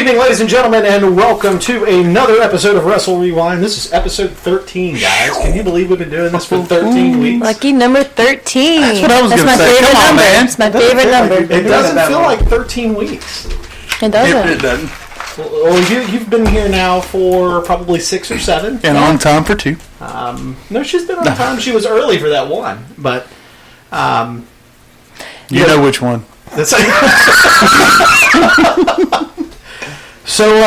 evening, ladies and gentlemen, and welcome to another episode of Wrestle Rewind. This is episode 13, guys. Can you believe we've been doing this for 13 weeks? Lucky number 13. That's what I was going to say. Come on, man. It's my favorite number. It doesn't feel like 13 weeks. It doesn't. It doesn't. Well, you've been here now for probably 6 or 7. And on time for 2. No, she's been on time. She was early for that one, but... you know which one. That's So,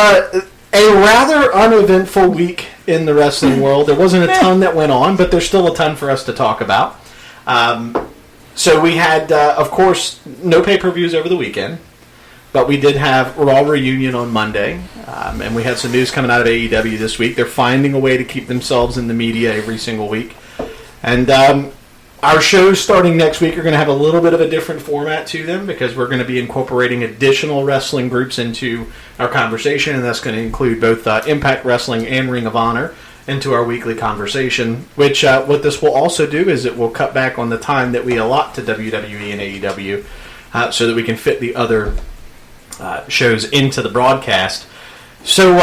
a rather uneventful week in the wrestling world. There wasn't a ton that went on, but there's still a ton for us to talk about. So we had, of course, no pay-per-views over the weekend, but we did have Raw Reunion on Monday, and we had some news coming out of AEW this week. They're finding a way to keep themselves in the media every single week. And our shows starting next week are going to have a little bit of a different format to them because we're going to be incorporating additional wrestling groups into our conversation, and that's going to include both Impact Wrestling and Ring of Honor into our weekly conversation, which what this will also do is it will cut back on the time that we allot to WWE and AEW so that we can fit the other shows into the broadcast. So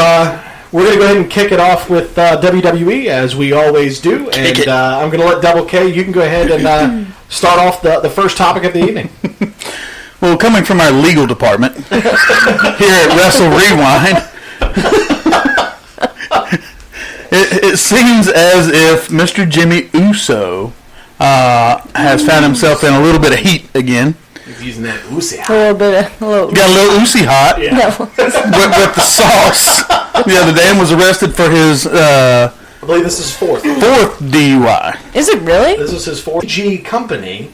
we're going to go ahead and kick it off with WWE, as we always do. And I'm going to let Double K, you can go ahead and start off the first topic of the evening. Well, coming from our legal department here at Wrestle Rewind, it seems as if Mr. Jimmy Uso has found himself in a little bit of heat again. He's using that Uzi hot. Got a little Uzi hot with the sauce the other day and was arrested for his... I believe this is fourth DUI. Is it really? This is his fourth. G company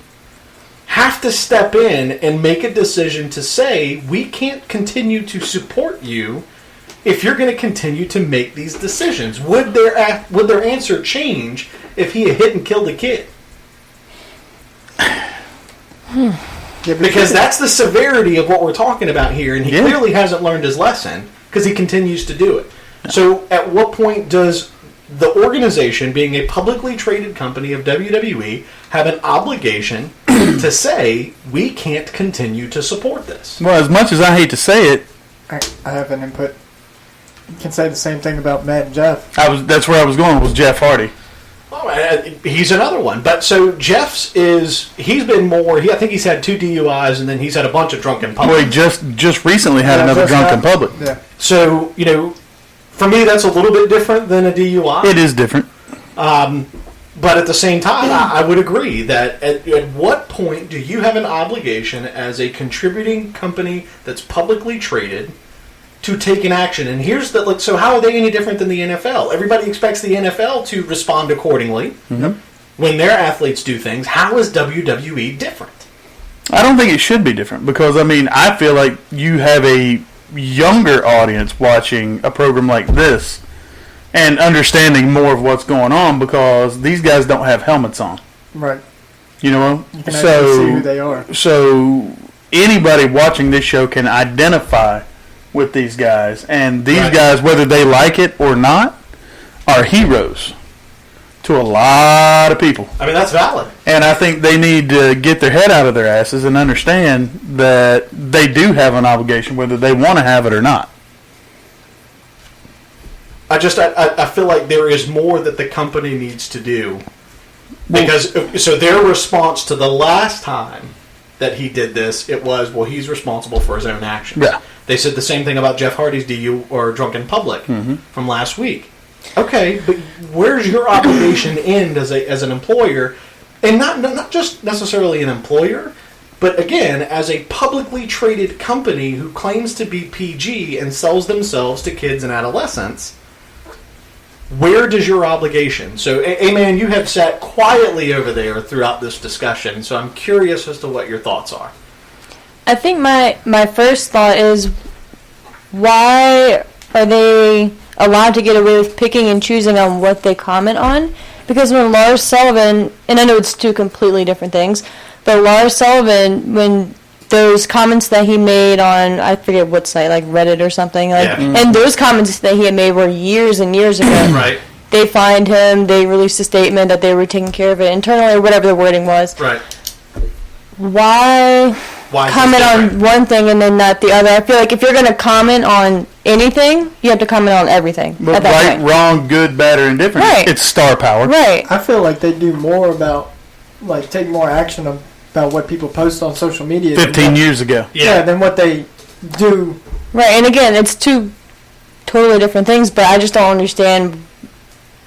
have to step in and make a decision to say, we can't continue to support you if you're going to continue to make these decisions. Would their answer change if he had hit and killed a kid? Because that's the severity of what we're talking about here, and he clearly hasn't learned his lesson because he continues to do it. So at what point does the organization, being a publicly traded company of WWE, have an obligation to say, we can't continue to support this? Well, as much as I hate to say it, I have an input. You can say the same thing about Matt and Jeff. That's where I was going, was Jeff Hardy. Oh, he's another one. But so Jeff's he's been more, I think he's had 2 DUIs and then he's had a bunch of drunken public. Well, he just recently had another drunken public. Yeah. So, for me that's a little bit different than a DUI. It is different. But at the same time, I would agree that at what point do you have an obligation as a contributing company that's publicly traded to take an action? And here's so how are they any different than the NFL? Everybody expects the NFL to respond accordingly when their athletes do things. How is WWE different? I don't think it should be different because, I feel like you have a younger audience watching a program like this and understanding more of what's going on because these guys don't have helmets on. Right. You know? You can actually see who they are. So anybody watching this show can identify with these guys, and these guys, whether they like it or not, are heroes to a lot of people. That's valid. And I think they need to get their head out of their asses and understand that they do have an obligation, whether they want to have it or not. I feel like there is more that the company needs to do. Because, so their response to the last time that he did this, it was, well, he's responsible for his own actions. Yeah. They said the same thing about Jeff Hardy's DU or drunken public from last week. Okay, but where's your obligation end as an employer, and not just necessarily an employer, but again as a publicly traded company who claims to be PG and sells themselves to kids and adolescents? Where does your obligation? So, A-Man, you have sat quietly over there throughout this discussion, so I'm curious as to what your thoughts are. I think my first thought is, why are they allowed to get away with picking and choosing on what they comment on? Because when Lars Sullivan, and I know it's 2 completely different things, but Lars Sullivan, when those comments that he made on, I forget what site, like Reddit or something, and those comments that he had made were years and years ago. Right. They fined him, they released a statement that they were taking care of it internally, or whatever the wording was. Right. Why Why is comment this on different? one thing and then not the other. I feel like if you're going to comment on anything, you have to comment on everything But at that right, point. wrong, good, bad, or indifferent. Right. It's star power. Right. I feel like they do more about, like, take more action about what people post on social media. 15 years ago. Yeah, than what they do. Right. And again, it's two totally different things, but I just don't understand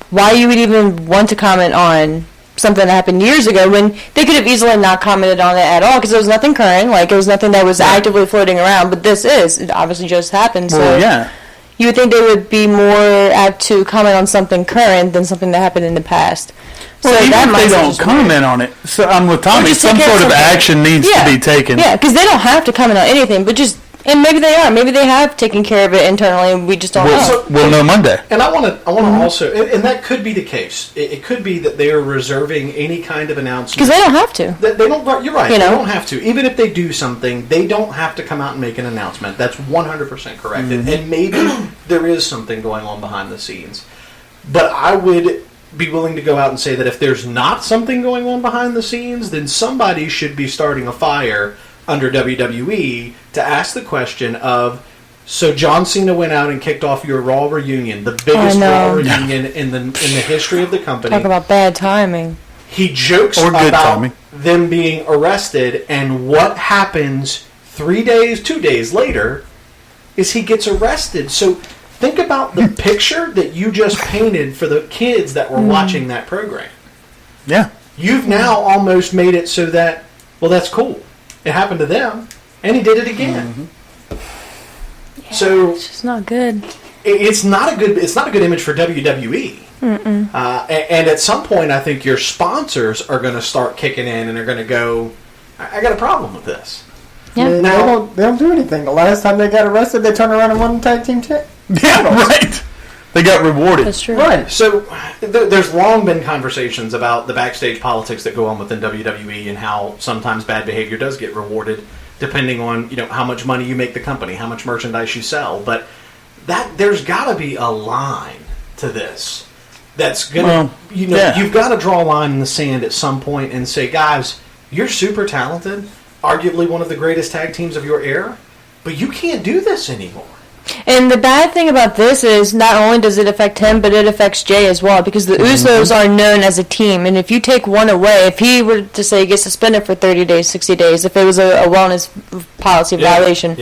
why you would even want to comment on something that happened years ago when they could have easily not commented on it at all because there was nothing current, like it was nothing that was actively floating around. But it obviously just happened. So Well, yeah. you would think they would be more apt to comment on something current than something that happened in the past. Well, so even that if might they be don't just comment on it, so I'm with Tommy. just take Some care of sort of something. action needs to be taken. Yeah, because they don't have to comment on anything, but just and maybe they are. Maybe they have taken care of it internally, and we just don't know. We'll know Monday. And I want to also, and that could be the case. It could be that they are reserving any kind of announcement. Because they don't have to. They don't. You're right. You know? They don't have to. Even if they do something, they don't have to come out and make an announcement. That's 100% correct. And maybe there is something going on behind the scenes. But I would be willing to go out and say that if there's not something going on behind the scenes, then somebody should be starting a fire under WWE to ask the question of, so John Cena went out and kicked off your Raw reunion, the biggest Raw reunion in the history of the company. Talk about bad timing. He jokes Or good about timing. them being arrested, and what happens 2 days later, is he gets arrested. So think about the picture that you just painted for the kids that were watching that program. Yeah. You've now almost made it so that, well, that's cool. It happened to them, and he did it again. Yeah, So it's just not good. it's not a good image for WWE. And at some point, I think your sponsors are going to start kicking in and are going to go, I got a problem with this. Yeah. They don't do anything. The last time they got arrested, they turned around and won the tag team Yeah, right. They got rewarded. That's true. Right. So there's long been conversations about the backstage politics that go on within WWE and how sometimes bad behavior does get rewarded depending on how much money you make the company, how much merchandise you sell. But there's got to be a line to this. That's gonna you've got to draw a line in the sand at some point and say, guys, you're super talented, arguably one of the greatest tag teams of your era, but you can't do this anymore. And the bad thing about this is not only does it affect him, but it affects Jay as well, because the Usos are known as a team. And if you take one away, if he were to say he gets suspended for 30 days, 60 days, if it was a wellness policy violation,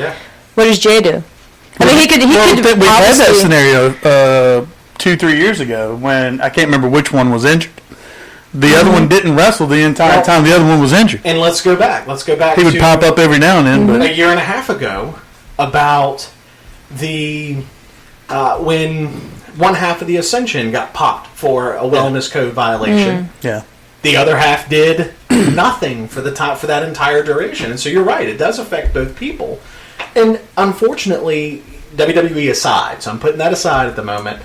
what does Jay do? I mean, he could we had that obviously- scenario 2-3 years ago when I can't remember which one was injured. The other one didn't wrestle the entire time. The other one was injured. And let's go back. He would pop up every now and then. But a year and a half ago about the when one half of the Ascension got popped for a wellness code violation. yeah. The other half did nothing for that entire duration. And so you're right, it does affect both people. And unfortunately, WWE aside, so I'm putting that aside at the moment,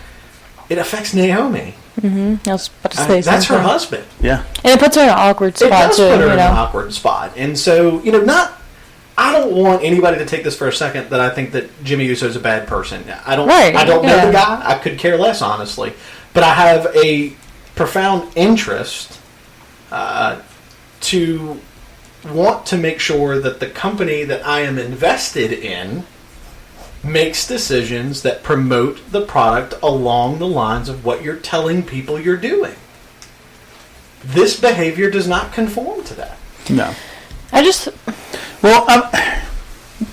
it affects Naomi. I was about to say That's her something. husband. Yeah. And it puts her in an awkward It spot does too. put her in an awkward spot. And so, I don't want anybody to take this for a second that I think that Jimmy Uso is a bad person. I don't know the guy. I could care less, honestly. But I have a profound interest to want to make sure that the company that I am invested in makes decisions that promote the product along the lines of what you're telling people you're doing. This behavior does not conform to that. No. Well,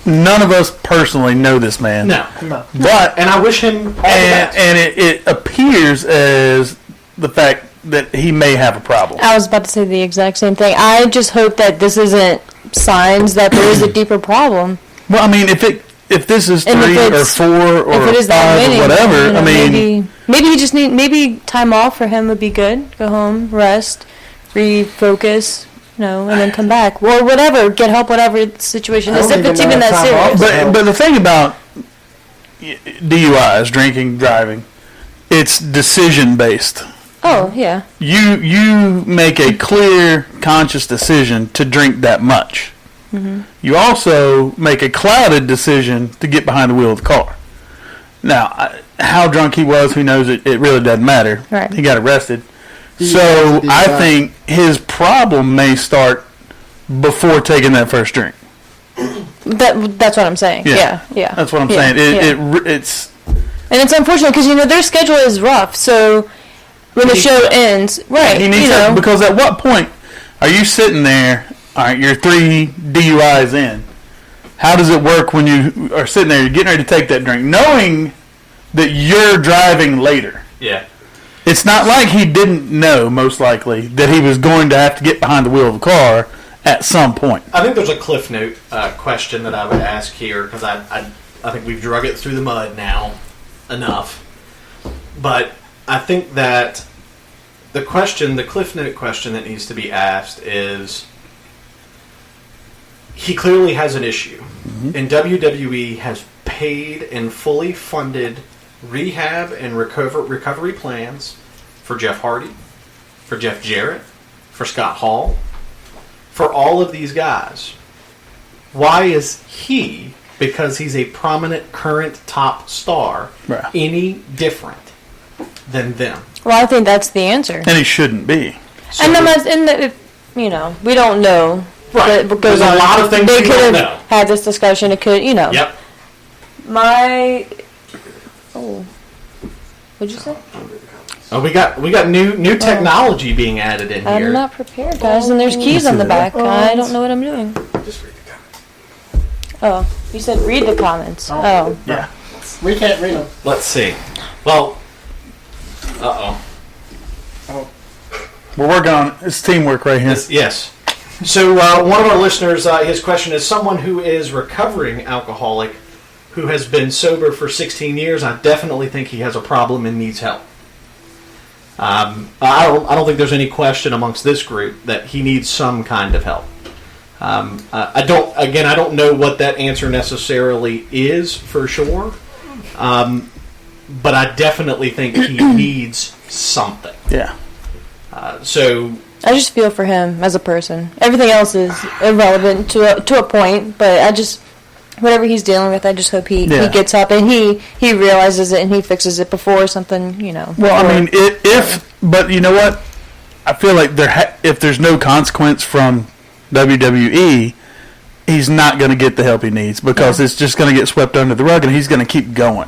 none of us personally know this man. No. But and I wish him all the best. And it appears as the fact that he may have a problem. I was about to say the exact same thing. I just hope that this isn't signs that there is a deeper problem. Well, I mean, if this is 3 or 4 or if it is 5 or whatever, I mean, maybe he just maybe time off for him would be good. Go home, rest, refocus, and then come back or whatever. Get help, whatever the situation is. If it's even that serious. But the thing about DUIs, drinking, driving, it's decision based. Oh yeah. You make a clear, conscious decision to drink that much. Mm-hmm. You also make a clouded decision to get behind the wheel of the car. Now, how drunk he was, who knows? It really doesn't matter. Right. He got arrested. So I think his problem may start before taking that first drink. That's what I'm saying. Yeah. That's what I'm Yeah, saying. It's And it's unfortunate because their schedule is rough. So when the show ends, right? he needs that, because at what point are you sitting there? All right, you're 3 DUIs in. How does it work when you are sitting there, you're getting ready to take that drink, knowing that you're driving later? Yeah. It's not like he didn't know, most likely, that he was going to have to get behind the wheel of the car at some point. I think there's a Cliff Note question that I would ask here, because I think we've drug it through the mud now enough. But I think that the Cliff Note question that needs to be asked is, he clearly has an issue. Mm-hmm. And WWE has paid and fully funded rehab and recovery plans for Jeff Hardy, for Jeff Jarrett, for Scott Hall, for all of these guys. Why is he, because he's a prominent current top star, right, any different than them? Well, I think that's the answer. And he shouldn't be. So, and we don't know. Right. Because there's a lot of things they we could don't have know. had this discussion. It could, Yep. What'd you say? Oh, we got new technology being added in here. I'm not prepared, guys, and there's keys on the back. I don't know what I'm doing. Just read the comments. Oh, you said read the comments. Oh. Yeah. We can't read them. Let's see. Well, We're working on it's teamwork right here. Yes. So one of our listeners, his question is, someone who is recovering alcoholic, who has been sober for 16 years, I definitely think he has a problem and needs help. I don't think there's any question amongst this group that he needs some kind of help. I don't know what that answer necessarily is for sure, but I definitely think he needs something. Yeah. So I just feel for him as a person. Everything else is irrelevant to a point, but whatever he's dealing with, I just hope he gets up and he realizes it and he fixes it before something, Well, I mean, but you know what? I feel like if there's no consequence from WWE, he's not going to get the help he needs, because it's just going to get swept under the rug and he's going to keep going.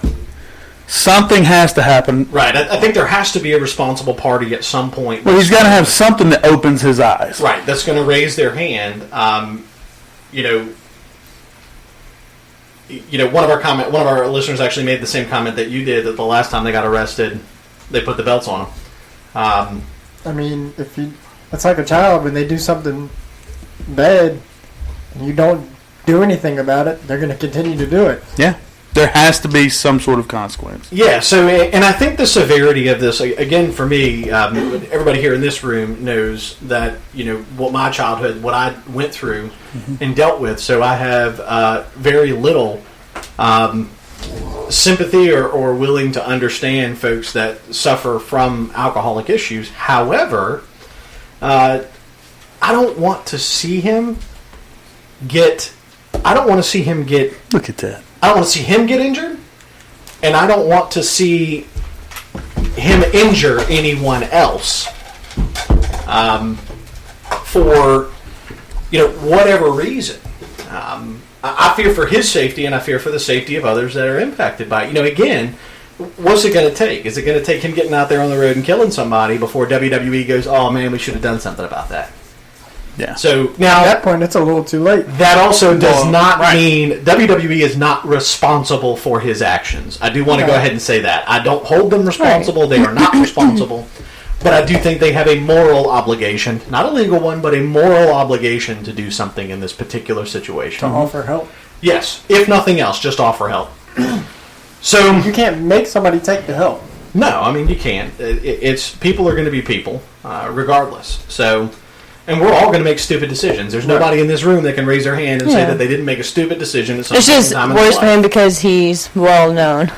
Something has to happen. Right. I think there has to be a responsible party at some point. Well, he's got to have something that opens his eyes. Right. That's going to raise their hand. One of our listeners actually made the same comment that you did, that the last time they got arrested, they put the belts on them. I mean, it's like a child when they do something bad and you don't do anything about it, they're going to continue to do it. Yeah. There has to be some sort of consequence. Yeah, so, and I think the severity of this, again, for me, everybody here in this room knows that, what my childhood, what I went through and dealt with, so I have very little sympathy or willing to understand folks that suffer from alcoholic issues. However, I don't want to see him get... Look at that. I don't want to see him get injured, and I don't want to see him injure anyone else for whatever reason. I fear for his safety, and I fear for the safety of others that are impacted by it. Again, what's it going to take? Is it going to take him getting out there on the road and killing somebody before WWE goes, oh man, we should have done something about that? Yeah. So now, at that point, it's a little too late. That also does not mean WWE is not responsible for his actions. I do want to go ahead and say that. I don't hold them responsible. Right. They are not responsible. But I do think they have a moral obligation, not a legal one, but a moral obligation to do something in this particular situation. To offer help. Yes. If nothing else, just offer help. So you can't make somebody take the help. No, I mean, you can't. It's people are going to be people, regardless. So... And we're all going to make stupid decisions. There's nobody in this room that can raise their hand and say that they didn't make a stupid decision at some It's just worse for him because he's well known.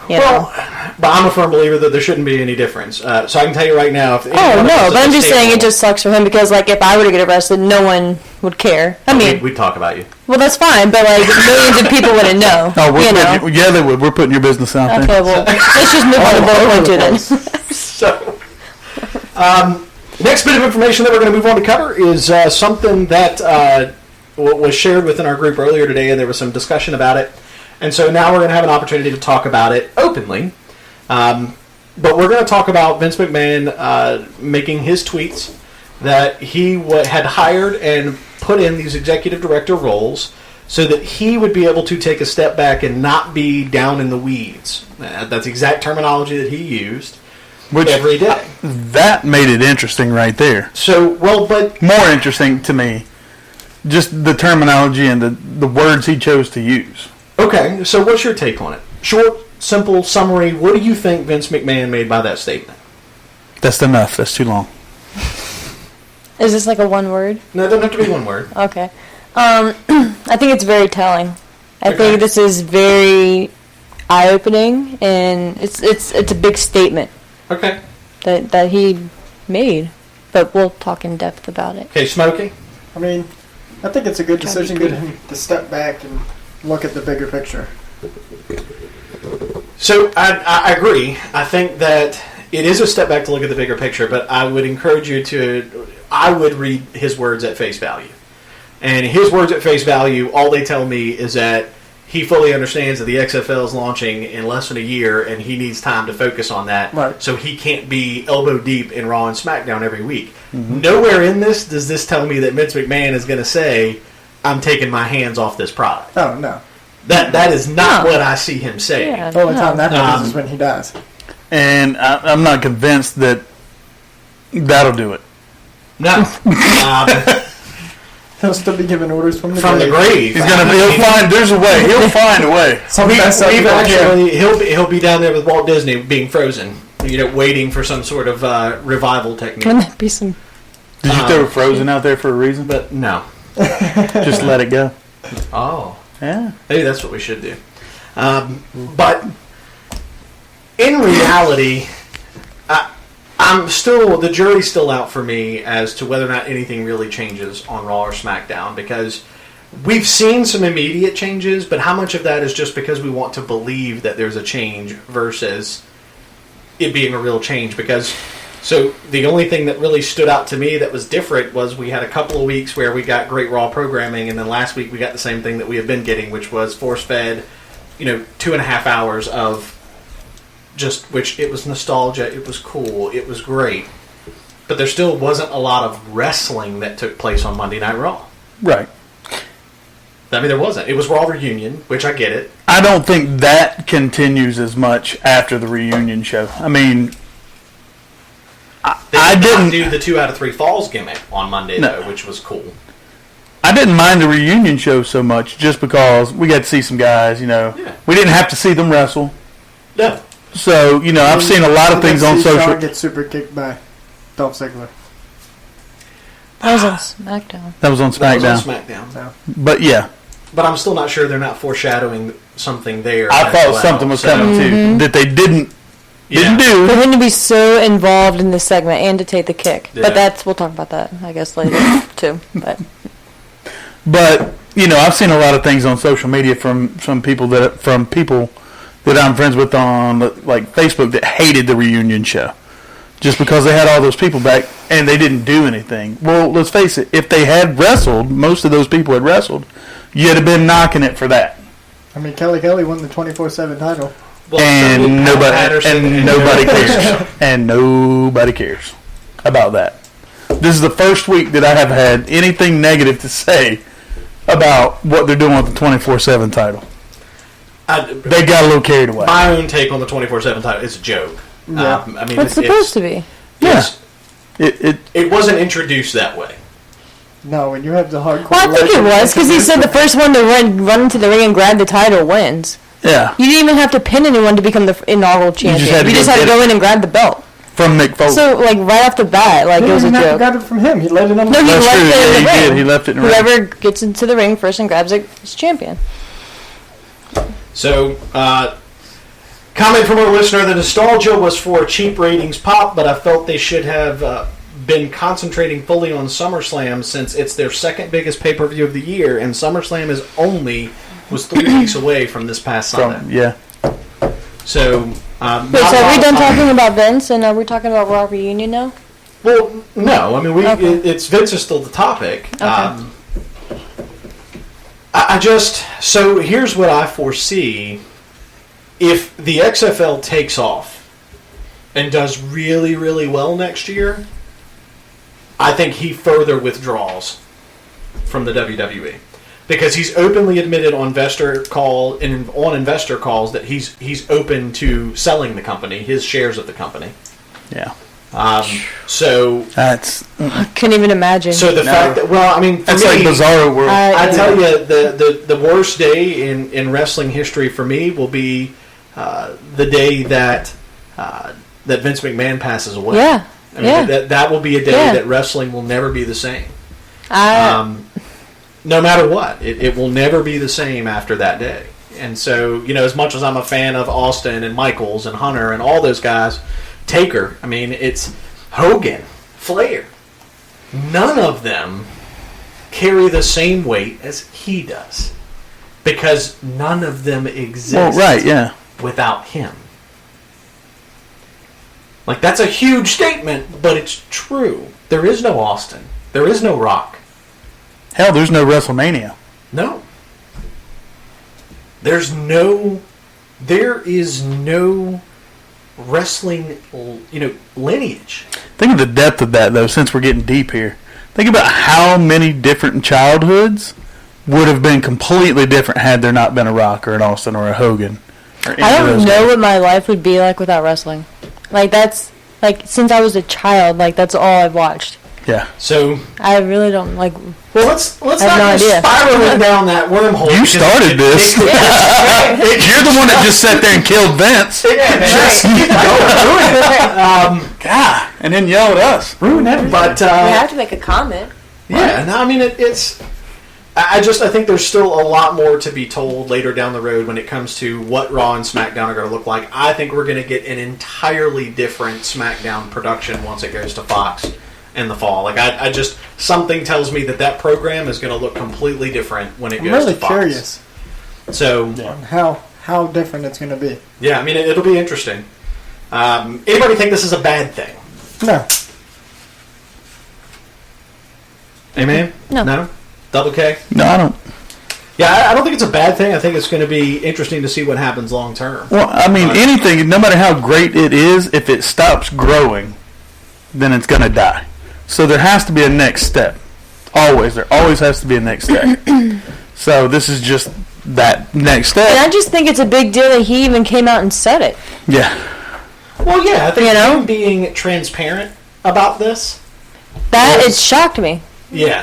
Well, but I'm a firm believer that there shouldn't be any difference. So I can tell you right now. But I'm just saying it just sucks for him because, if I were to get arrested, no one would care. I mean, we'd talk about you. Well, that's fine, but millions of people wouldn't know. Oh, yeah, they would. We're putting your business out there. Okay, well, let's just move on to bullet point two then. So, next bit of information that we're going to move on to cover is something that was shared within our group earlier today, and there was some discussion about it. And so now we're going to have an opportunity to talk about it openly. But we're going to talk about Vince McMahon making his tweets that he had hired and put in these executive director roles so that he would be able to take a step back and not be down in the weeds. That's the exact terminology that he used every day. That made it interesting right there. So, but more interesting to me, just the terminology and the words he chose to use. Okay, so what's your take on it? Short, simple summary. What do you think Vince McMahon made by that statement? That's enough. That's too long. Is this like a one word? No, it doesn't have to be one word. Okay. I think it's very telling. I Okay. think this is very eye-opening, and it's a big statement Okay. that he made. But we'll talk in depth about it. Okay, Smokey? I mean, I think it's a good Try to be decision brief. for him to step back and look at the bigger picture. So I agree. I think that it is a step back to look at the bigger picture, but I would encourage you to. I would read his words at face value, and his words at face value, all they tell me is that he fully understands that the XFL is launching in less than a year, and he needs time to focus on that. Right. So he can't be elbow deep in Raw and SmackDown every week. Mm-hmm. Nowhere in this does this tell me that Vince McMahon is going to say, "I'm taking my hands off this product." Oh, no. That is not No. what I see him saying. Yeah, The only time that happens Um, is when he dies. And I'm not convinced that that'll do it. No. He'll still be giving orders from the From the grave. There's a way. He'll find a way. Some mess up We've right here. actually, he'll be down there with Walt Disney being frozen, waiting for some sort of revival technique. Wouldn't that be some? Did you throw Frozen out there for a reason? But no. Just let it go. Oh. Yeah. Maybe that's what we should do. But in reality, the jury's still out for me as to whether or not anything really changes on Raw or SmackDown, because we've seen some immediate changes, but how much of that is just because we want to believe that there's a change versus it being a real change? Because so the only thing that really stood out to me that was different was we had a couple of weeks where we got great Raw programming, and then last week we got the same thing that we have been getting, which was force-fed, 2.5 hours of which it was nostalgia, it was cool, it was great. But there still wasn't a lot of wrestling that took place on Monday Night Raw. Right. I mean, there wasn't. It was Raw Reunion, which I get it. I don't think that continues as much after the reunion show. I mean, They I did not didn't do the 2 out of 3 falls gimmick on Monday, No. though, which was cool. I didn't mind the reunion show so much just because we got to see some guys, Yeah. We didn't have to see them wrestle. No. So, I've seen a lot of things on social. Shawn get super kicked by Dolph Ziggler. That was on SmackDown. That was on That SmackDown. was on SmackDown. So, But yeah, But I'm still not sure they're not foreshadowing something there. I as thought well. something was So, coming too that they didn't do. For him to be so involved in this segment and to take the kick. Yeah. But we'll talk about that, I guess, later, too. But But I've seen a lot of things on social media from people that I'm friends with on like Facebook that hated the reunion show just because they had all those people back and they didn't do anything. Well, let's face it, if they had wrestled, most of those people had wrestled, you'd have been knocking it for that. I mean, Kelly won the 24/7 title. Well, so did And Pat nobody Patterson and nobody cares. And nobody cares about that. This is the first week that I have had anything negative to say about what they're doing with the 24/7 title. They got a little carried away. My own take on the 24/7 title is a joke. Yeah. I mean, it's supposed to be. Yeah. it's- it wasn't introduced that way. No, when you have the hardcore. Well, I think it legend was, because he said the introduced first one to run into the ring and grab the title wins. Yeah. You didn't even have to pin anyone to become the inaugural champion. had to You just go had to get go it. in and grab the belt. From Mick Foley. So, right off the bat, He it was a didn't have to joke. grab it from him. He let it on No, he That's left true. it Yeah, in he the ring. did. He left it in the ring. Whoever gets into the ring first and grabs it is champion. So, comment from our listener: the nostalgia was for a cheap ratings pop, but I felt they should have been concentrating fully on SummerSlam since it's their second biggest pay-per-view of the year, and SummerSlam was 3 weeks away from this past Sunday. Yeah. So, Wait, not so a are lot we of done time. talking about Vince, and are we talking about Raw Reunion now? Well, no. I mean, Okay. it's Vince is still the topic. Okay. So here's what I foresee. If the XFL takes off and does really, really well next year, I think he further withdraws from the WWE. Because he's openly admitted on investor calls that he's open to selling the company, his shares of the company. Yeah. So That's I couldn't even imagine. So the fact that, well, I mean, for that's me, like Bizarro World. I tell you, the worst day in wrestling history for me will be the day that Vince McMahon passes away. Yeah. I mean, that will be a day that wrestling will never be the same. No matter what, it will never be the same after that day. And so, as much as I'm a fan of Austin and Michaels and Hunter and all those guys, Taker, I mean, it's Hogan, Flair. None of them carry the same weight as he does. Because none of them exist without him. Like, that's a huge statement, but it's true. There is no Austin. There is no Rock. Hell, there's no WrestleMania. No. There is no wrestling, lineage. Think of the depth of that, though, since we're getting deep here. Think about how many different childhoods would have been completely different had there not been a Rock or an Austin or a Hogan. I don't know what my life would be like without wrestling. Like, that's, since I was a child, that's all I've watched. Yeah. So I really don't, well, let's not idea. spiraling down that wormhole. You started this. You're the one that just sat there and killed Vince. God, and then yelled at us. Ruin everything. But we have to make a comment. Yeah, no, I mean it's. I think there's still a lot more to be told later down the road when it comes to what Raw and SmackDown are going to look like. I think we're going to get an entirely different SmackDown production once it goes to Fox in the fall. I just, something tells me that program is going to look completely different when it goes to Fox. I'm really curious. So on how different it's going to be. Yeah, I mean it'll be interesting. Anybody think this is a bad thing? No. Amen? No? Double K? No, I don't. Yeah, I don't think it's a bad thing. I think it's going to be interesting to see what happens long term. Well, I mean, anything, no matter how great it is, if it stops growing, then it's going to die. So there has to be a next step. Always. There always has to be a next step. So this is just that next step. And I just think it's a big deal that he even came out and said it. Yeah. Well, yeah, I think him being transparent about this. It shocked me. Yeah,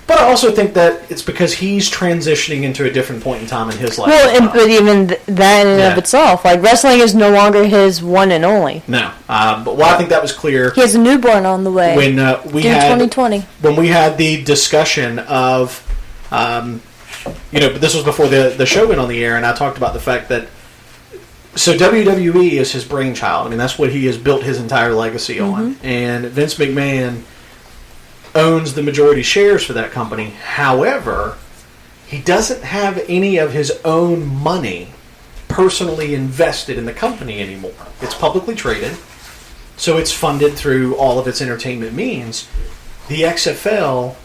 but I also think that it's because he's transitioning into a different point in time in his life. Well, but even that in and of itself, wrestling is no longer his one and only. No, but I think that was clear. He has a newborn on the way. When we had 2020. When we had the discussion of, this was before the show went on the air, and I talked about the fact that WWE is his brainchild. I mean, that's what he has built his entire legacy on, and Vince McMahon owns the majority shares for that company. However, he doesn't have any of his own money personally invested in the company anymore. It's publicly traded, so it's funded through all of its entertainment means. The XFL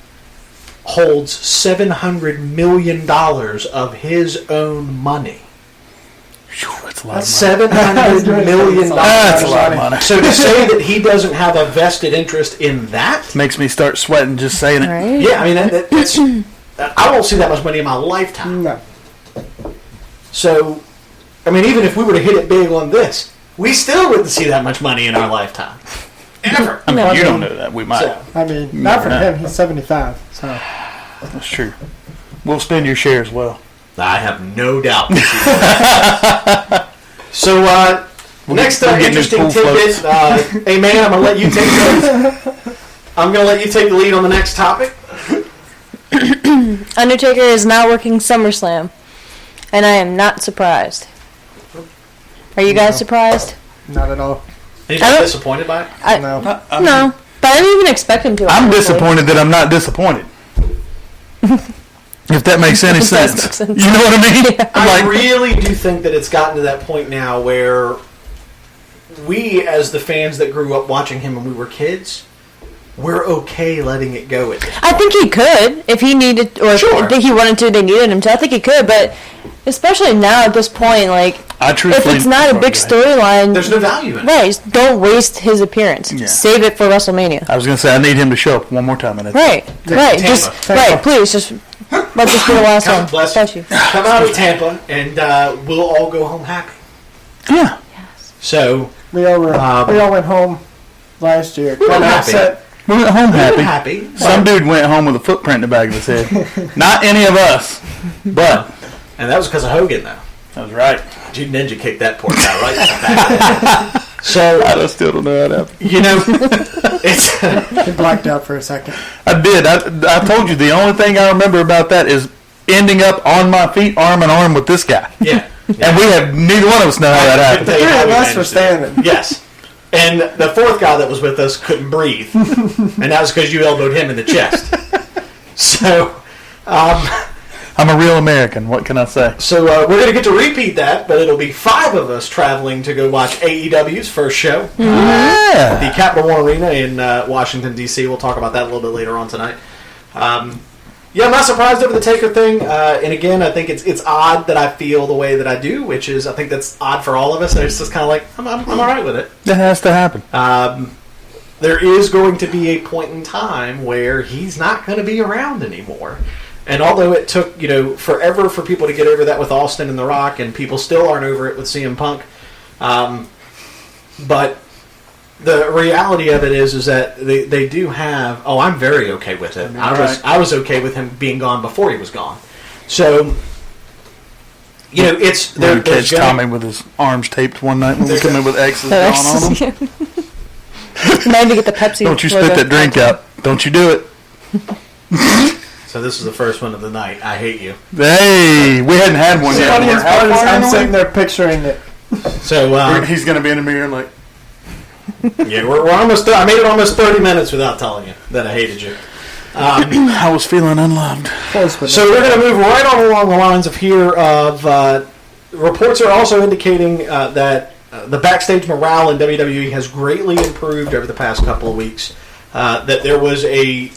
holds $700 million of his own money. That's a lot That's of money. $700 million. That's a lot of money. So to say that he doesn't have a vested interest in that makes me start sweating just saying it. Right? Yeah, I mean, that's, I won't see that much money in my lifetime. No. So, I mean, even if we were to hit it big on this, we still wouldn't see that much money in our lifetime. Ever. I mean, you don't know that. We might. So, I mean, not for him. He's 75. So that's true. We'll spend your share as well. I have no doubt. So, next interesting tidbit. Hey, man, I'm going to let you take the lead on the next topic. Undertaker is not working SummerSlam, and I am not surprised. Are you guys surprised? not at all. Are you not disappointed by it? No. No, but I didn't even expect him to. I'm disappointed that I'm not disappointed. If that makes any sense. Make sense. You know what I mean? Yeah. I really do think that it's gotten to that point now where we, as the fans that grew up watching him when we were kids, we're okay letting it go at this. I think he could if he needed, or Sure. if he wanted to. They needed him to. I think he could, but especially now at this point, like if it's not a big storyline, There's no value in it. right? Don't waste his appearance. Yeah. Save it for WrestleMania. I was going to say, I need him to show up one more time. And Right, right. Tampa. Just Tampa. right. Please, just let this be the last God one. bless Bless you. Come out of Tampa, and we'll all go home happy. Yeah. So We all went home last year. We were Kind of happy. upset. We went home we're happy. happy. Some dude went home with a footprint in the back of his head. Not any of us. But And that was because of Hogan, though. that was right. You ninja kicked that poor guy right in the back. So, I still don't know how that happened. you know, it's... He blacked out for a second. I did. I told you the only thing I remember about that is ending up on my feet, arm in arm with this guy. Yeah. And we have neither one of us know how that happened. Tell you Three how of we us managed were it. standing. Yes. And the fourth guy that was with us couldn't breathe. And that was because you elbowed him in the chest. So, I'm a real American. What can I say? we're going to get to repeat that, but it'll be 5 of us traveling to go watch AEW's first show. Yeah. The Capital One Arena in Washington, D.C. We'll talk about that a little bit later on tonight. Yeah, I'm not surprised over the Taker thing. And again, I think it's odd that I feel the way that I do, which is I think that's odd for all of us. And it's just kind of like, I'm all right with it. That has to happen. There is going to be a point in time where he's not going to be around anymore. And although it took, forever for people to get over that with Austin and The Rock, and people still aren't over it with CM Punk, but the reality of it is that they do have. Oh, I'm very okay with it. I was okay with him being gone before he was gone. So, it's We're going to catch Tommy with his arms taped one night when we come in with X's drawn on them. Maybe get the Pepsi. Don't you spit that drink out. Don't you do it. So this is the first one of the night. I hate you. Hey, we hadn't had one The yet. funniest How part is far I'm in the sitting way? there picturing it. So He's going to be in the mirror like, yeah, we're almost. I made it almost 30 minutes without telling you that I hated you. I was feeling unloved. Close, but So we're going to move right on along the lines of here of reports are also indicating that the backstage morale in WWE has greatly improved over the past couple of weeks. That there was a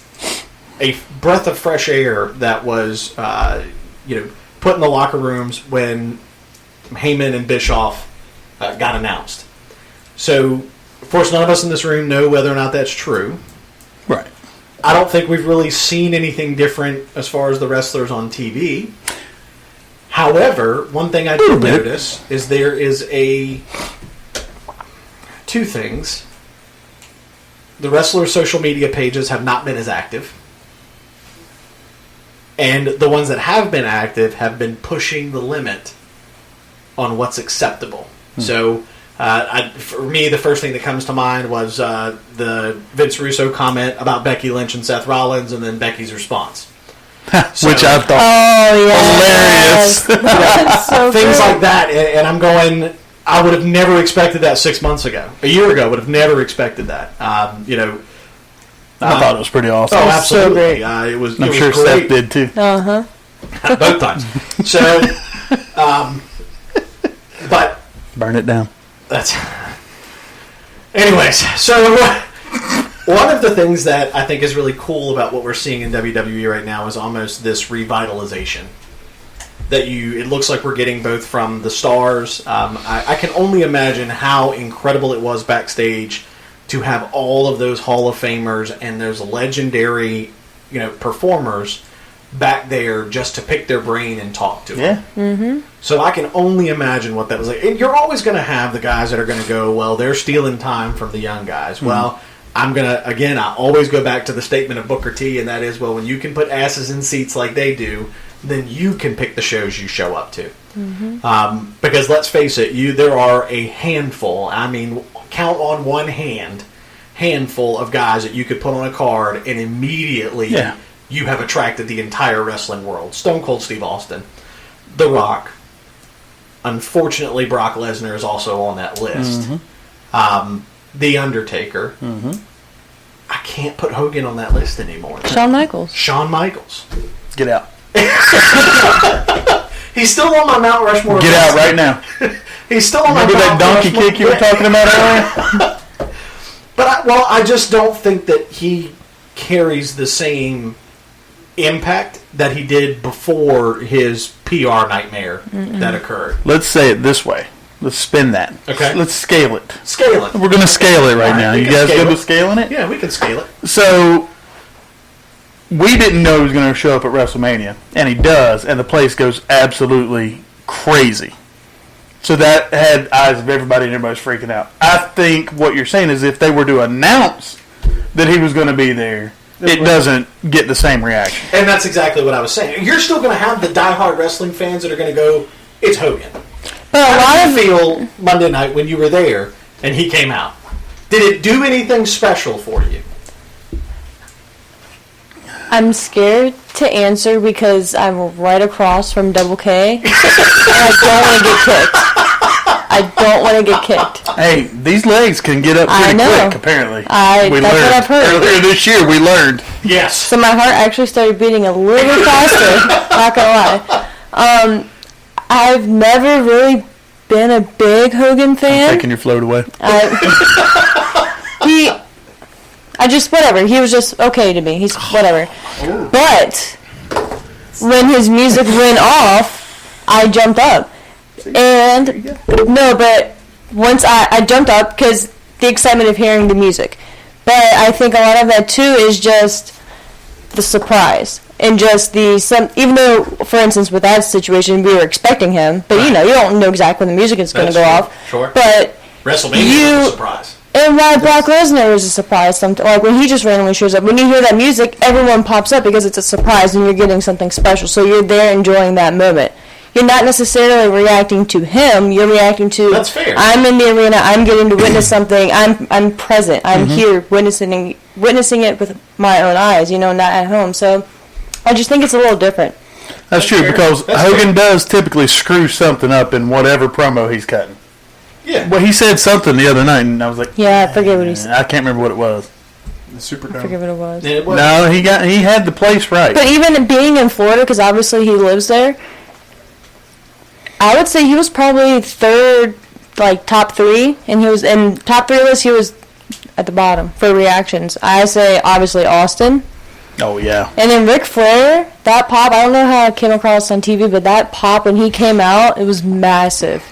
breath of fresh air that was put in the locker rooms when Heyman and Bischoff got announced. So, of course, none of us in this room know whether or not that's true. Right. I don't think we've really seen anything different as far as the wrestlers on TV. However, one thing I did notice is there is two things. The wrestlers' social media pages have not been as active. And the ones that have been active have been pushing the limit on what's acceptable. So, for me, the first thing that comes to mind was the Vince Russo comment about Becky Lynch and Seth Rollins, and then Becky's response. Which I thought Oh yeah, hilarious. so Things good. like that, and I'm going, I would have never expected that 6 months ago. A year ago, would have never expected that. I thought it was pretty awesome. Oh, so absolutely. great. It was. I'm it sure was great. Seth did too. Both times. So, but Burn it down. that's. Anyways, so one of the things that I think is really cool about what we're seeing in WWE right now is almost this revitalization. It looks like we're getting both from the stars. I can only imagine how incredible it was backstage to have all of those Hall of Famers and those legendary, performers back there just to pick their brain and talk to them. Yeah. So I can only imagine what that was like. And you're always going to have the guys that are going to go, well, they're stealing time from the young guys. Well, I'm going to, again, I always go back to the statement of Booker T, and that is, well, when you can put asses in seats like they do, then you can pick the shows you show up to. Because let's face it, there are a handful, count on one handful of guys that you could put on a card and immediately you have attracted the entire wrestling world. Stone Cold Steve Austin, The Rock. Unfortunately, Brock Lesnar is also on that list. The Undertaker. I can't put Hogan on that list anymore. Shawn Michaels. Shawn Michaels. Get out. He's still on my Mount Rushmore. Get out right now. He's still on Remember my that Mount donkey Rushmore. kick you were talking about earlier? But I just don't think that he carries the same impact that he did before his PR nightmare that occurred. Let's say it this way. Let's spin that. Okay. Let's scale it. Scale it. We're going to scale it right now. we You can guys scale good it. with scaling it? Yeah, we can scale it. So, we didn't know he was going to show up at WrestleMania, and he does, and the place goes absolutely crazy. So that had eyes of everybody, and everybody's freaking out. I think what you're saying is if they were to announce that he was going to be there, it doesn't get the same reaction. And that's exactly what I was saying. You're still going to have the diehard wrestling fans that are going to go, it's Hogan. But a How lot did of you feel Monday night when you were there and he came out? Did it do anything special for you? I'm scared to answer because I'm right across from Double K, and I don't want to get kicked. I don't want to get kicked. Hey, these legs can get up I pretty know. quick, apparently. That's what I've heard. Earlier this year, we learned. Yes. So my heart actually started beating a little bit faster. Not gonna lie. I've never really been a big Hogan fan. Taking your float away. Whatever. He was just okay to me. He's whatever. But when his music went off, I jumped up. And no, but once I jumped up because the excitement of hearing the music. But I think a lot of that too is just the surprise and just even though, for instance, with that situation, we were expecting him, but you don't know exactly when the music is going to go off. Sure. But WrestleMania was a surprise. And why Brock Lesnar is a surprise. Like when he just randomly shows up. When you hear that music, everyone pops up because it's a surprise and you're getting something special. So you're there enjoying that moment. You're not necessarily reacting to him. You're reacting to. That's fair. I'm in the arena. I'm getting to witness something. I'm present. I'm here witnessing it with my own eyes. Not at home. So I just think it's a little different. That's true, fair. because That's Hogan does typically screw something up in whatever promo he's cutting. Yeah. Well, he said something the other night, and I was like, Yeah, I forget what he said. I can't remember what it was. The Superdome. I forget what it was. It was. No, he had the place right. But even being in Florida, because obviously he lives there, I would say he was probably third, like top three, and he was in top three list. He was at the bottom for reactions. I say obviously Austin, Oh yeah. and then Ric Flair. That pop, I don't know how it came across on TV, but that pop when he came out, it was massive.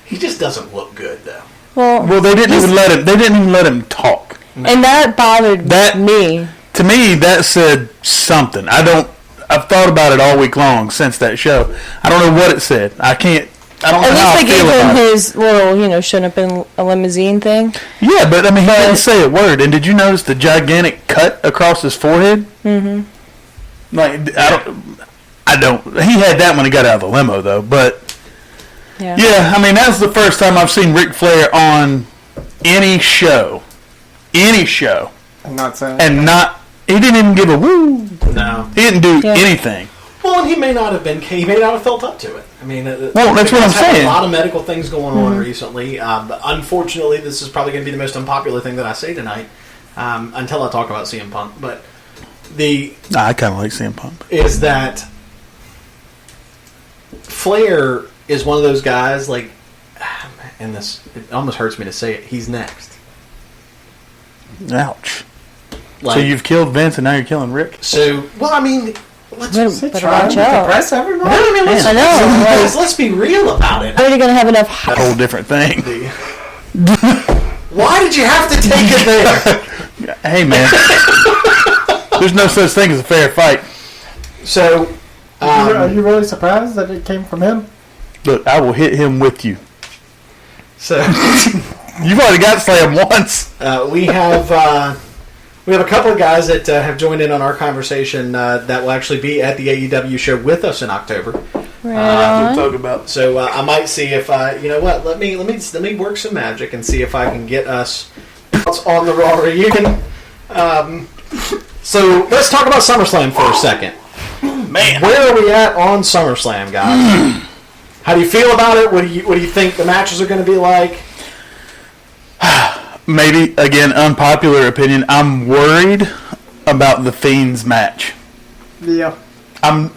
He just doesn't look good, though. Well, they didn't even let him. They didn't even let him talk. And that bothered me. To me, that said something. I've thought about it all week long since that show. I don't know what it said. I don't know At how I least they feel gave him about it. his little, showing up in a limousine thing. Yeah, but I mean, he didn't say a word. And did you notice the gigantic cut across his forehead? Mm-hmm. Like I don't. He had that when he got out of the limo, though. But yeah, I mean, that's the first time I've seen Ric Flair on any show, I'm not saying. and he didn't even give a woo. No. He didn't do anything. Well, and he may not have felt up to it. I mean, Well, that's what I'm he's had saying. A lot of medical things going on recently. But unfortunately, this is probably going to be the most unpopular thing that I say tonight until I talk about CM Punk. But I kind of like CM Punk. is that Flair is one of those guys, like, and it almost hurts me to say it, he's next. Ouch. Like, So you've killed Vince and now you're killing Rick? well, I mean, let's Better trying watch to out. depress everybody. I know. let's be real about it. Are you going to have enough? A whole different thing. Why did you have to take it there? Hey, man. There's no such thing as a fair fight. So, Are you really surprised that it came from him? Look, I will hit him with you. so You've already got slammed once. we have a couple of guys that have joined in on our conversation that will actually be at the AEW show with us in October. Right on. Talk about. So I might see if you know what. Let me work some magic and see if I can get us on the Raw reunion. So let's talk about SummerSlam for a second. Man. Where are we at on SummerSlam, guys? How do you feel about it? What do you think the matches are going to be like? Maybe, again, unpopular opinion. I'm worried about the Fiend's match. Yeah. I'm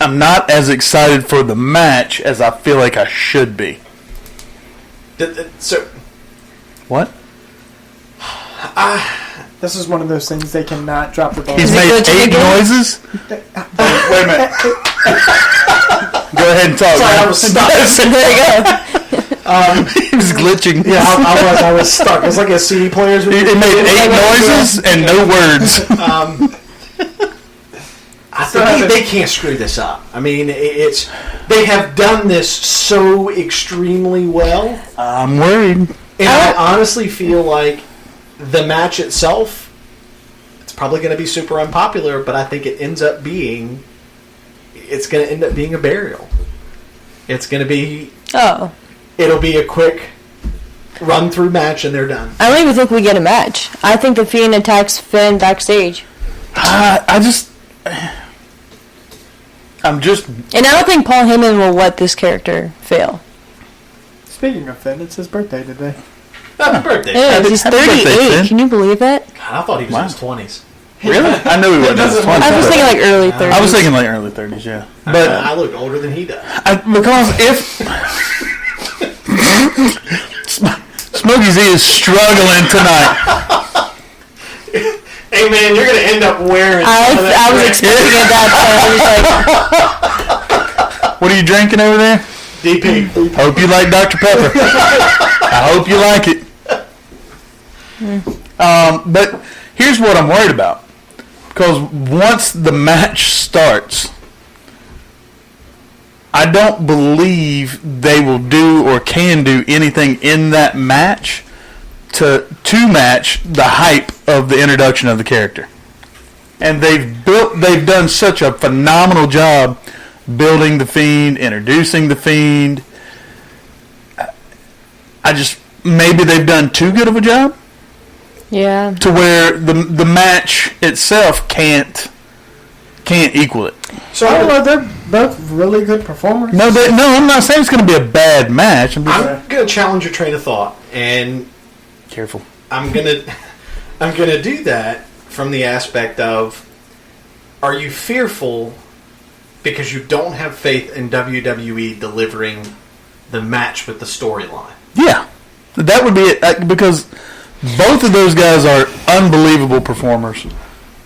not as excited for the match as I feel like I should be. So What? This is one of those things they cannot drop the ball. He's Is it made good to 8 begin? noises. Wait a minute. Go ahead and talk. Sorry, man. I was stuck. There you go. He was glitching. Yeah, I was stuck. It's like a CD player's. It made 8 noises and no words. I think they can't screw this up. I mean, they have done this so extremely well, I'm worried. and I honestly feel like the match itself, it's probably going to be super unpopular, but I think it's going to end up being a burial. It's going to be. Oh. It'll be a quick run through match, and they're done. I don't even think we get a match. I think the Fiend attacks Finn backstage. I'm just. And I don't think Paul Heyman will let this character fail. Speaking of Finn, it's his birthday today. Happy birthday. It is. He's happy birthday, 38. Finn. Can you believe that? God, I thought he was in his 20s. Really? I knew he wasn't. in his 20s. I was thinking like early 30s. I was thinking like early 30s, yeah. But I look older than he does. because if Smokey Z is struggling tonight, Hey man, you're gonna end up wearing. I was expecting it that what are you drinking over there? DP. Hope you like Dr. Pepper. I hope you like it. But here's what I'm worried about. Because once the match starts, I don't believe they will do or can do anything in that match to match the hype of the introduction of the character. And they've done such a phenomenal job building the Fiend, introducing the Fiend. Maybe they've done too good of a job. Yeah. To where the match itself can't equal it. So I don't know. They're both really good performers. No, I'm not saying it's going to be a bad match. I'm gonna challenge your train of thought, and careful. I'm gonna do that from the aspect of: are you fearful because you don't have faith in WWE delivering the match with the storyline? Yeah, that would be it. Because both of those guys are unbelievable performers.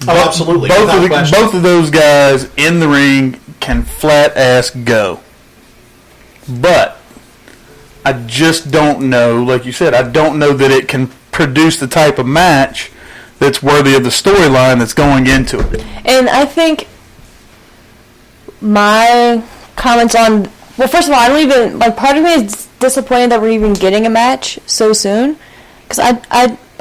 Oh, absolutely. Both of those guys in the ring can flat ass go. But I just don't know, like you said, I don't know that it can produce the type of match that's worthy of the storyline that's going into it. And I think my comments on... Well, first of all, I don't even... Like, part of me is disappointed that we're even getting a match so soon. Because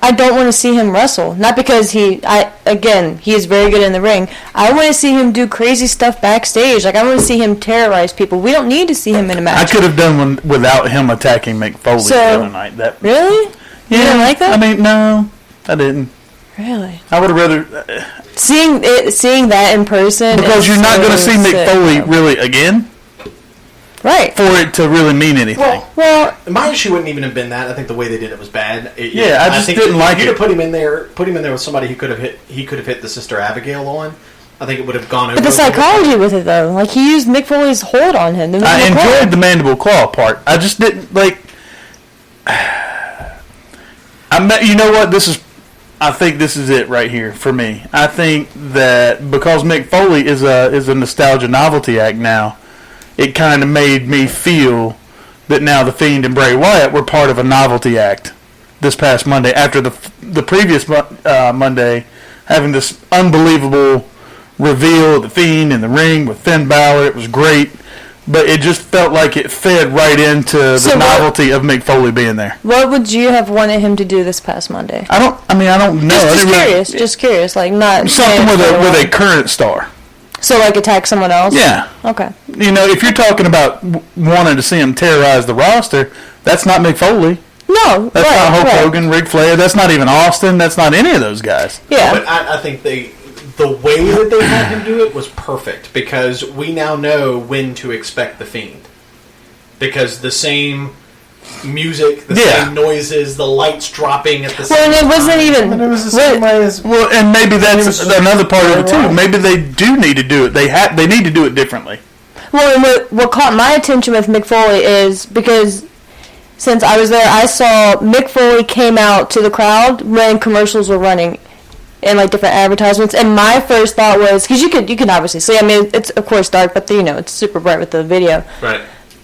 I don't want to see him wrestle. Not because he is very good in the ring. I want to see him do crazy stuff backstage. Like, I want to see him terrorize people. We don't need to see him in a match. I could have done one without him attacking Mick Foley the other night. Really? You didn't like that? I mean, no, I didn't. Really? I would have rather... Seeing that in person... Because you're not going to see Mick Foley really again. Right. For it to really mean anything. Well, my issue wouldn't even have been that. I think the way they did it was bad. I just think didn't like if it. you'd have put him in there with somebody who could have hit the Sister Abigail on. I think it would have gone over. But the psychology with it, though, like he used Mick Foley's hold on him. I enjoyed the mandible claw part. I just didn't like. You know what? I think this is it right here for me. I think that because Mick Foley is a nostalgia novelty act now, it kind of made me feel that now the Fiend and Bray Wyatt were part of a novelty act this past Monday after the previous Monday having this unbelievable reveal of the Fiend in the ring with Finn Balor. It was great, but it just felt like it fed right into the novelty of Mick Foley being there. What would you have wanted him to do this past Monday? I don't know. Just curious, like not something with a current star. So, like, attack someone else? Yeah. Okay. You know, if you're talking about wanting to see him terrorize the roster, that's not Mick Foley. No, that's not Hulk Hogan, Ric Flair. That's not even Austin. That's not any of those guys. Yeah. But I think the way that they had him do it was perfect because we now know when to expect the Fiend. Because the same music, the same noises, the lights dropping at the same time. Well, and it wasn't even... it was the same way as... Well, and maybe that's another part of it, too. Maybe they do need to do it. They need to do it differently. Well, and what caught my attention with Mick Foley is because since I was there, I saw Mick Foley came out to the crowd when commercials were running and like different advertisements, and my first thought was, because you can obviously see, I mean, it's of course dark, but it's super bright with the video. Right.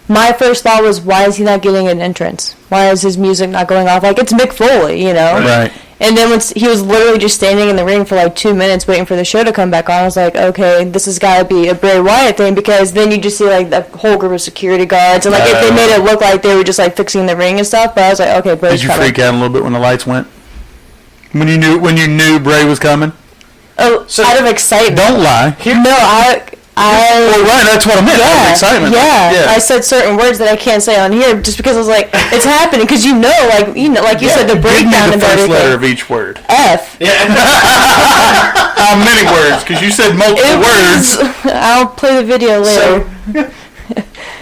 My first thought was, why is he not getting an entrance? Why is his music not going off? Like, it's Mick Foley, Right. And then once he was literally just standing in the ring for like 2 minutes waiting for the show to come back on, I was like, okay, this has got to be a Bray Wyatt thing, because then you just see like the whole group of security guards, and like if they made it look like they were just like fixing the ring and stuff, but I was like, okay, Bray's Did you coming. freak out a little bit when the lights went? When you knew Bray was coming? Oh, So- out of excitement. Don't lie. No, Well, right, that's what I meant. Out of excitement. Yeah, I said certain words that I can't say on here just because I was like, it's happening, because like you said, the Give me breakdown the and first everything. letter of each word. F. How many words? Because you said multiple words. I'll play the video later. So,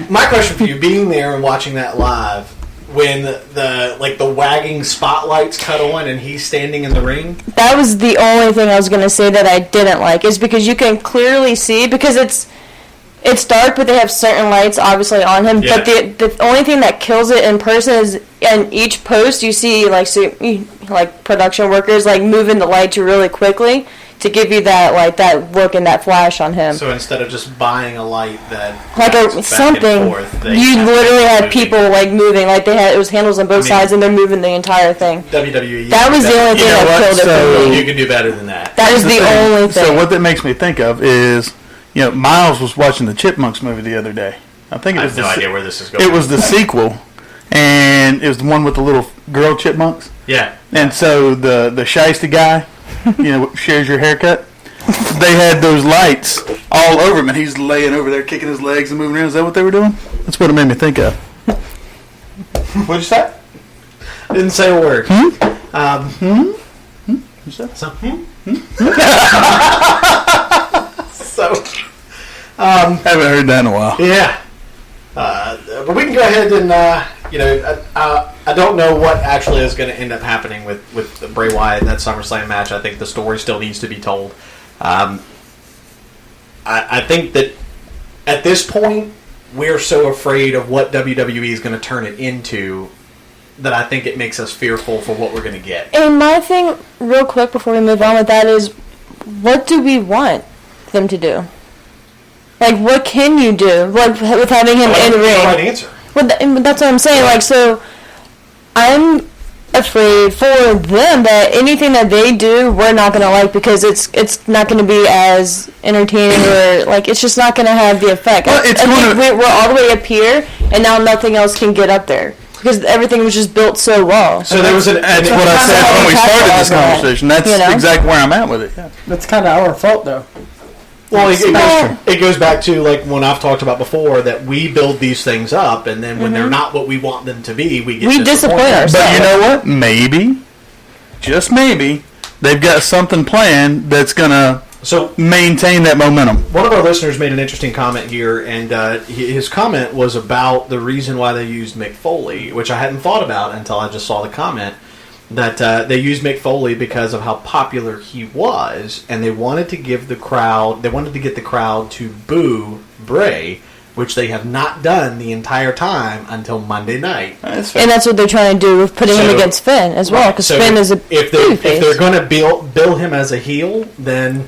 my question for you, being there and watching that live, when the wagging spotlights cut on and he's standing in the ring. That was the only thing I was going to say that I didn't like, is because you can clearly see, because it's dark, but they have certain lights obviously on him. Yeah. But the only thing that kills it in person is in each post you see like production workers like moving the lights really quickly to give you that look and that flash on him. So instead of just buying a light that Like backs back something, and forth, they you have literally had moving. people like moving, like it was handles on both sides, and they're moving the entire thing. WWE. That was the only thing that killed it for me. You can do better than that. That is the only thing. So what that makes me think of is, Miles was watching the Chipmunks movie the other day. I think it I was have no idea where this is going. It was the sequel, and it was the one with the little girl chipmunks. Yeah. And so the shiesty guy, shares your haircut. They had those lights all over him, and he's laying over there, kicking his legs and moving around. Is that what they were doing? That's what it made me think of. What'd you say? Didn't say a word. So, Haven't heard that in a while. yeah. But we can go ahead and, I don't know what actually is going to end up happening with Bray Wyatt in that SummerSlam match. I think the story still needs to be told. I think that at this point, we're so afraid of what WWE is going to turn it into that I think it makes us fearful for what we're going to get. And my thing, real quick before we move on with that, is what do we want them to do? Like, what can you do? Like, with having him in the ring? Right answer. Well, that's what I'm saying. Like, so I'm afraid for them that anything that they do, we're not going to like, because it's not going to be as entertaining, or like it's just not going to have the effect. Well, I think we're all the way up here, and now nothing else can get up there because everything was just built so well. So there was That's what I said when we started this conversation. That's You know? exactly where I'm at with it. Yeah. That's kind of our fault, though. Well, it goes back to like when I've talked about before that we build these things up, and then when they're not what we want them to be, we get We disappoint ourselves. But you know what? Maybe, just maybe, they've got something planned that's going to maintain that momentum. One of our listeners made an interesting comment here, and his comment was about the reason why they used Mick Foley, which I hadn't thought about until I just saw the comment, that they used Mick Foley because of how popular he was, and they wanted to get the crowd to boo Bray, which they have not done the entire time until Monday night. And that's what they're trying to do with putting him against Finn as well, because Finn is a if they're going to bill him as a heel, then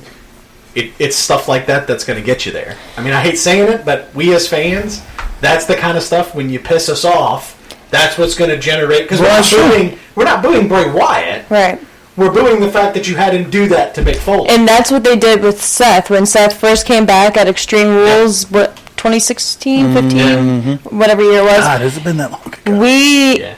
it's stuff like that that's going to get you there. I mean, I hate saying it, but we as fans, that's the kind of stuff when you piss us off, that's what's going to generate. Because we're not booing Bray Wyatt. Right. We're booing the fact that you had him do that to Mick Foley. And that's what they did with Seth. When Seth first came back at Extreme Rules, 2016, 15, whatever year it was. God, has it been that long ago?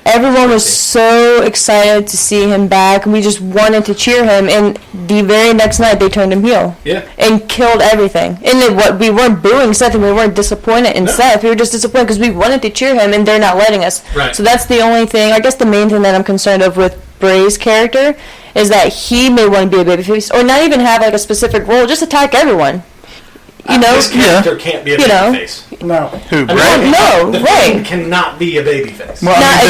Everyone was so excited to see him back. We just wanted to cheer him. And the very next night, they turned him heel. Yeah. And killed everything. And we weren't booing Seth, and we weren't disappointed in Seth. We were just disappointed because we wanted to cheer him, and they're not letting us. Right. So that's the only thing, I guess the main thing that I'm concerned of with Bray's character is that he may want to be a babyface, or not even have like a specific role, just attack everyone. This character can't be a babyface. No. Who, Bray? The Fiend cannot be a babyface. Well, Not a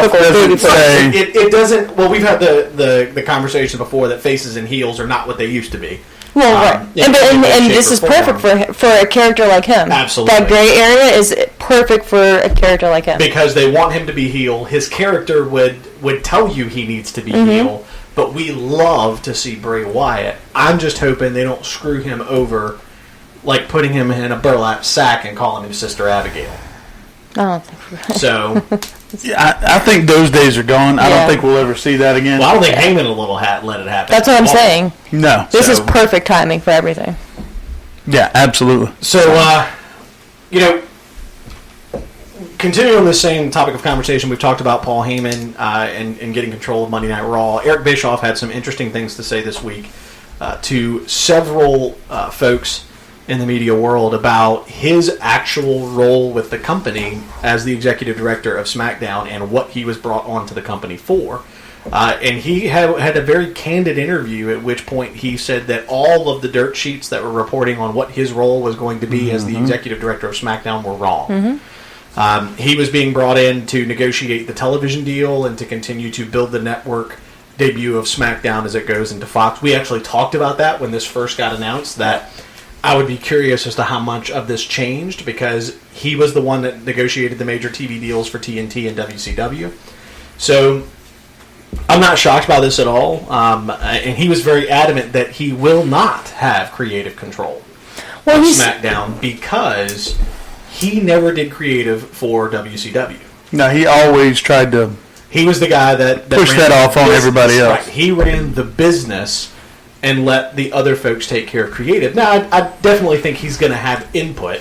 stereotypical babyface. It doesn't. Well, we've had the conversation before that faces and heels are not what they used to be. Well, right. in And any shape this or is form. perfect for a character like him. Absolutely. That gray area is perfect for a character like him. Because they want him to be heel. His character would tell you he needs to be heel, but we love to see Bray Wyatt. I'm just hoping they don't screw him over, like putting him in a burlap sack and calling him Sister Abigail. I don't think So, Yeah, I think those days are gone. I Yeah. don't think we'll ever see that again. well, I don't think Heyman will let it happen. that's what I'm Oh. saying. No. This is So- perfect timing for everything. Yeah, absolutely. So, continuing on the same topic of conversation, we've talked about Paul Heyman and getting control of Monday Night Raw. Eric Bischoff had some interesting things to say this week to several folks in the media world about his actual role with the company as the executive director of SmackDown and what he was brought onto the company for. And he had a very candid interview at which point he said that all of the dirt sheets that were reporting on what his role was going to be as the executive director of SmackDown were wrong. He was being brought in to negotiate the television deal and to continue to build the network debut of SmackDown as it goes into Fox. We actually talked about that when this first got announced, that I would be curious as to how much of this changed, because he was the one that negotiated the major TV deals for TNT and WCW. So I'm not shocked by this at all. And he was very adamant that he will not have creative control of SmackDown because he never did creative for WCW. No, he always tried to He was the guy that push ran that the off on business. everybody else. Right. He ran the business and let the other folks take care of creative. Now, I definitely think he's going to have input,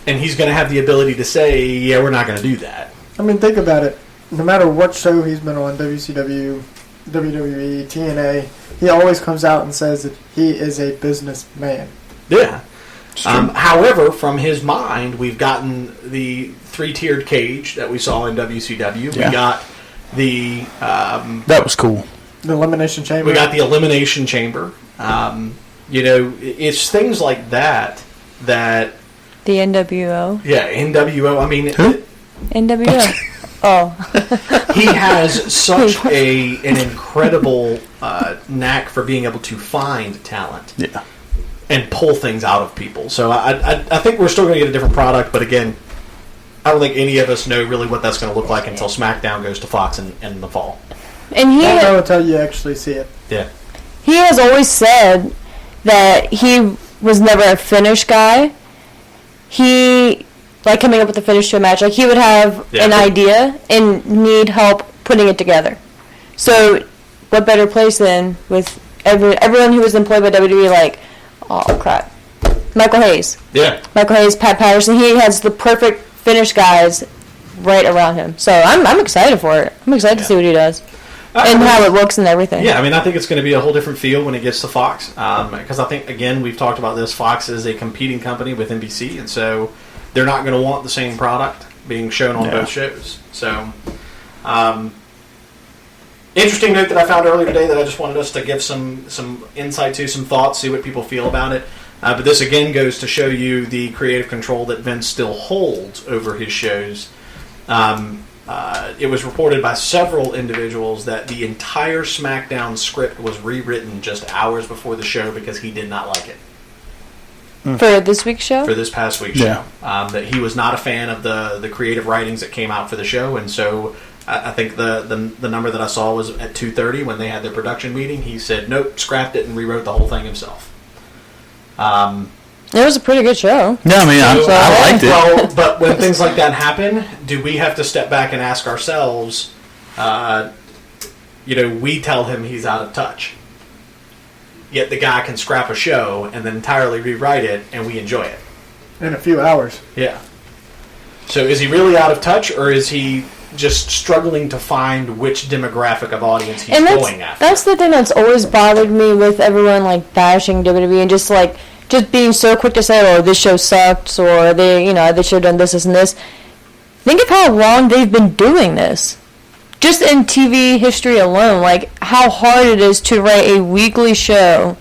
and he's going to have the ability to say, yeah, we're not going to do that. I mean, think about it. No matter what show he's been on, WCW, WWE, TNA, he always comes out and says that he is a businessman. Yeah. However, from his mind, we've gotten the three-tiered cage that we saw in WCW. Yeah. We got the That was cool. The Elimination Chamber. we got the Elimination Chamber. It's things like that. The NWO. Yeah, NWO. I mean, Who? NWO. Oh. he has such an incredible knack for being able to find talent Yeah. and pull things out of people. So I think we're still going to get a different product, but again, I don't think any of us know really what that's going to look like until SmackDown goes to Fox in the fall. And he I don't know until you actually see it. Yeah. he has always said that he was never a finish guy. He, like, coming up with a finish to a match, like, he would have an idea and need help putting it together. So, what better place than with everyone who was employed by WWE, like, oh, crap. Michael Hayes. Yeah. Michael Hayes, Pat Patterson. He has the perfect finish guys right around him. So, I'm excited for it. I'm excited to see what he does. And how it looks and everything. Yeah, I mean, I think it's going to be a whole different feel when it gets to Fox. Because I think, again, we've talked about this. Fox is a competing company with NBC, and so they're not going to want the same product being shown on both shows. So, interesting note that I found earlier today that I just wanted us to give some insight to, some thoughts, see what people feel about it. But this, again, goes to show you the creative control that Vince still holds over his shows. It was reported by several individuals that the entire SmackDown script was rewritten just hours before the show because he did not like it. For this week's show? For this past week's show. That he was not a fan of the creative writings that came out for the show, and so I think the number that I saw was at 2:30 when they had their production meeting. He said, nope, scrapped it and rewrote the whole thing himself. It was a pretty good show. Yeah, I mean, I liked it. Well, but when things like that happen, do we have to step back and ask ourselves, we tell him he's out of touch. Yet the guy can scrap a show and then entirely rewrite it, and we enjoy it. In a few hours. Yeah. So is he really out of touch, or is he just struggling to find which demographic of audience he's going after? That's the thing that's always bothered me with everyone, like, bashing WWE and just being so quick to say, oh, this show sucked, or they should have done this, and this. Think of how long they've been doing this. Just in TV history alone, like, how hard it is to write a weekly show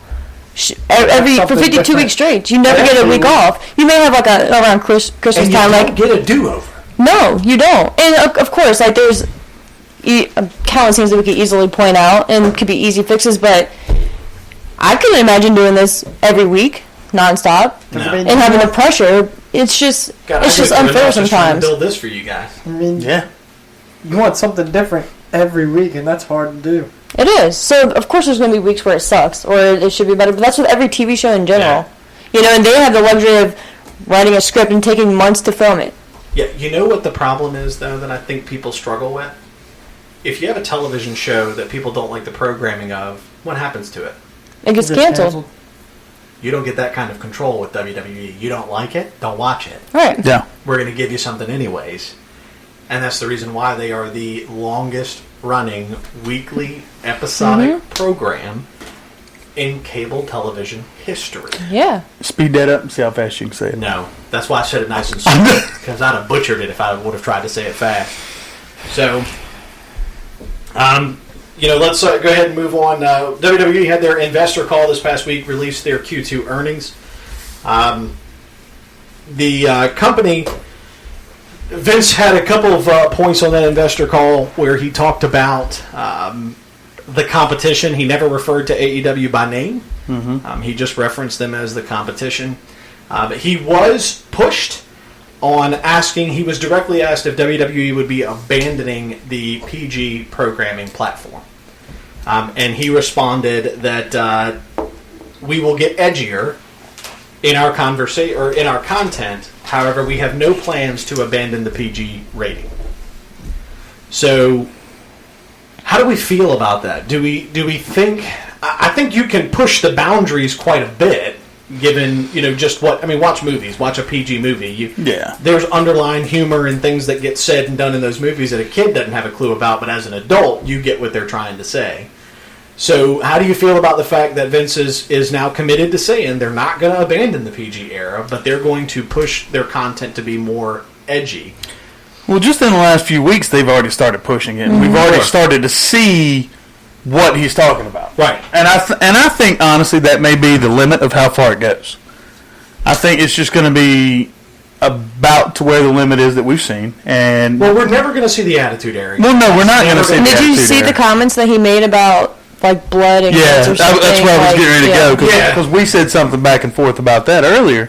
for 52 weeks straight. You never get a week off. You may have, like, around Christmas and time, you don't get a do-over. No, you don't. And, of course, like, there's countless things that we could easily point out and could be easy fixes, but I couldn't imagine doing this every week, nonstop, No. and having the pressure. It's just unfair sometimes. Build this for you guys. I mean, Yeah. you want something different every week, and that's hard to do. It is. So, of course, there's going to be weeks where it sucks or it should be better, but that's with every TV show in general. You know, and they have the luxury of writing a script and taking months to film it. Yeah, you know what the problem is, though, that I think people struggle with? If you have a television show that people don't like the programming of, what happens to it? It gets Just canceled. You don't get that kind of control with WWE. You don't like it? Don't watch it. Right. Yeah. We're going to give you something anyways. And that's the reason why they are the longest running weekly episodic program in cable television history. Yeah. Speed that up and see how fast you can say it. No, that's why I said it nice and slow, because I'd have butchered it if I would have tried to say it fast. So, let's go ahead and move on. WWE had their investor call this past week, released their Q2 earnings. The company, Vince had a couple of points on that investor call where he talked about the competition. He never referred to AEW by name. He just referenced them as the competition. He was pushed on asking, he was directly asked if WWE would be abandoning the PG programming platform. And he responded that we will get edgier in our conversation or in our content. However, we have no plans to abandon the PG rating. So, how do we feel about that? Do we think? I think you can push the boundaries quite a bit, given just what watch movies, watch a PG movie. There's underlying humor and things that get said and done in those movies that a kid doesn't have a clue about, but as an adult, you get what they're trying to say. So, how do you feel about the fact that Vince is now committed to saying they're not going to abandon the PG era, but they're going to push their content to be more edgy? Well, just in the last few weeks, they've already started pushing it. We've already started to see what he's talking about. Right. And I think, honestly, that may be the limit of how far it goes. I think it's just going to be about to where the limit is that we've seen. And well, we're never going to see the Attitude Era. Well, no, we're not going to see the Did you Attitude see Era. the comments that he made about blood and guts or something? That's where I was getting ready to go, because Yeah. we said something back and forth about that earlier.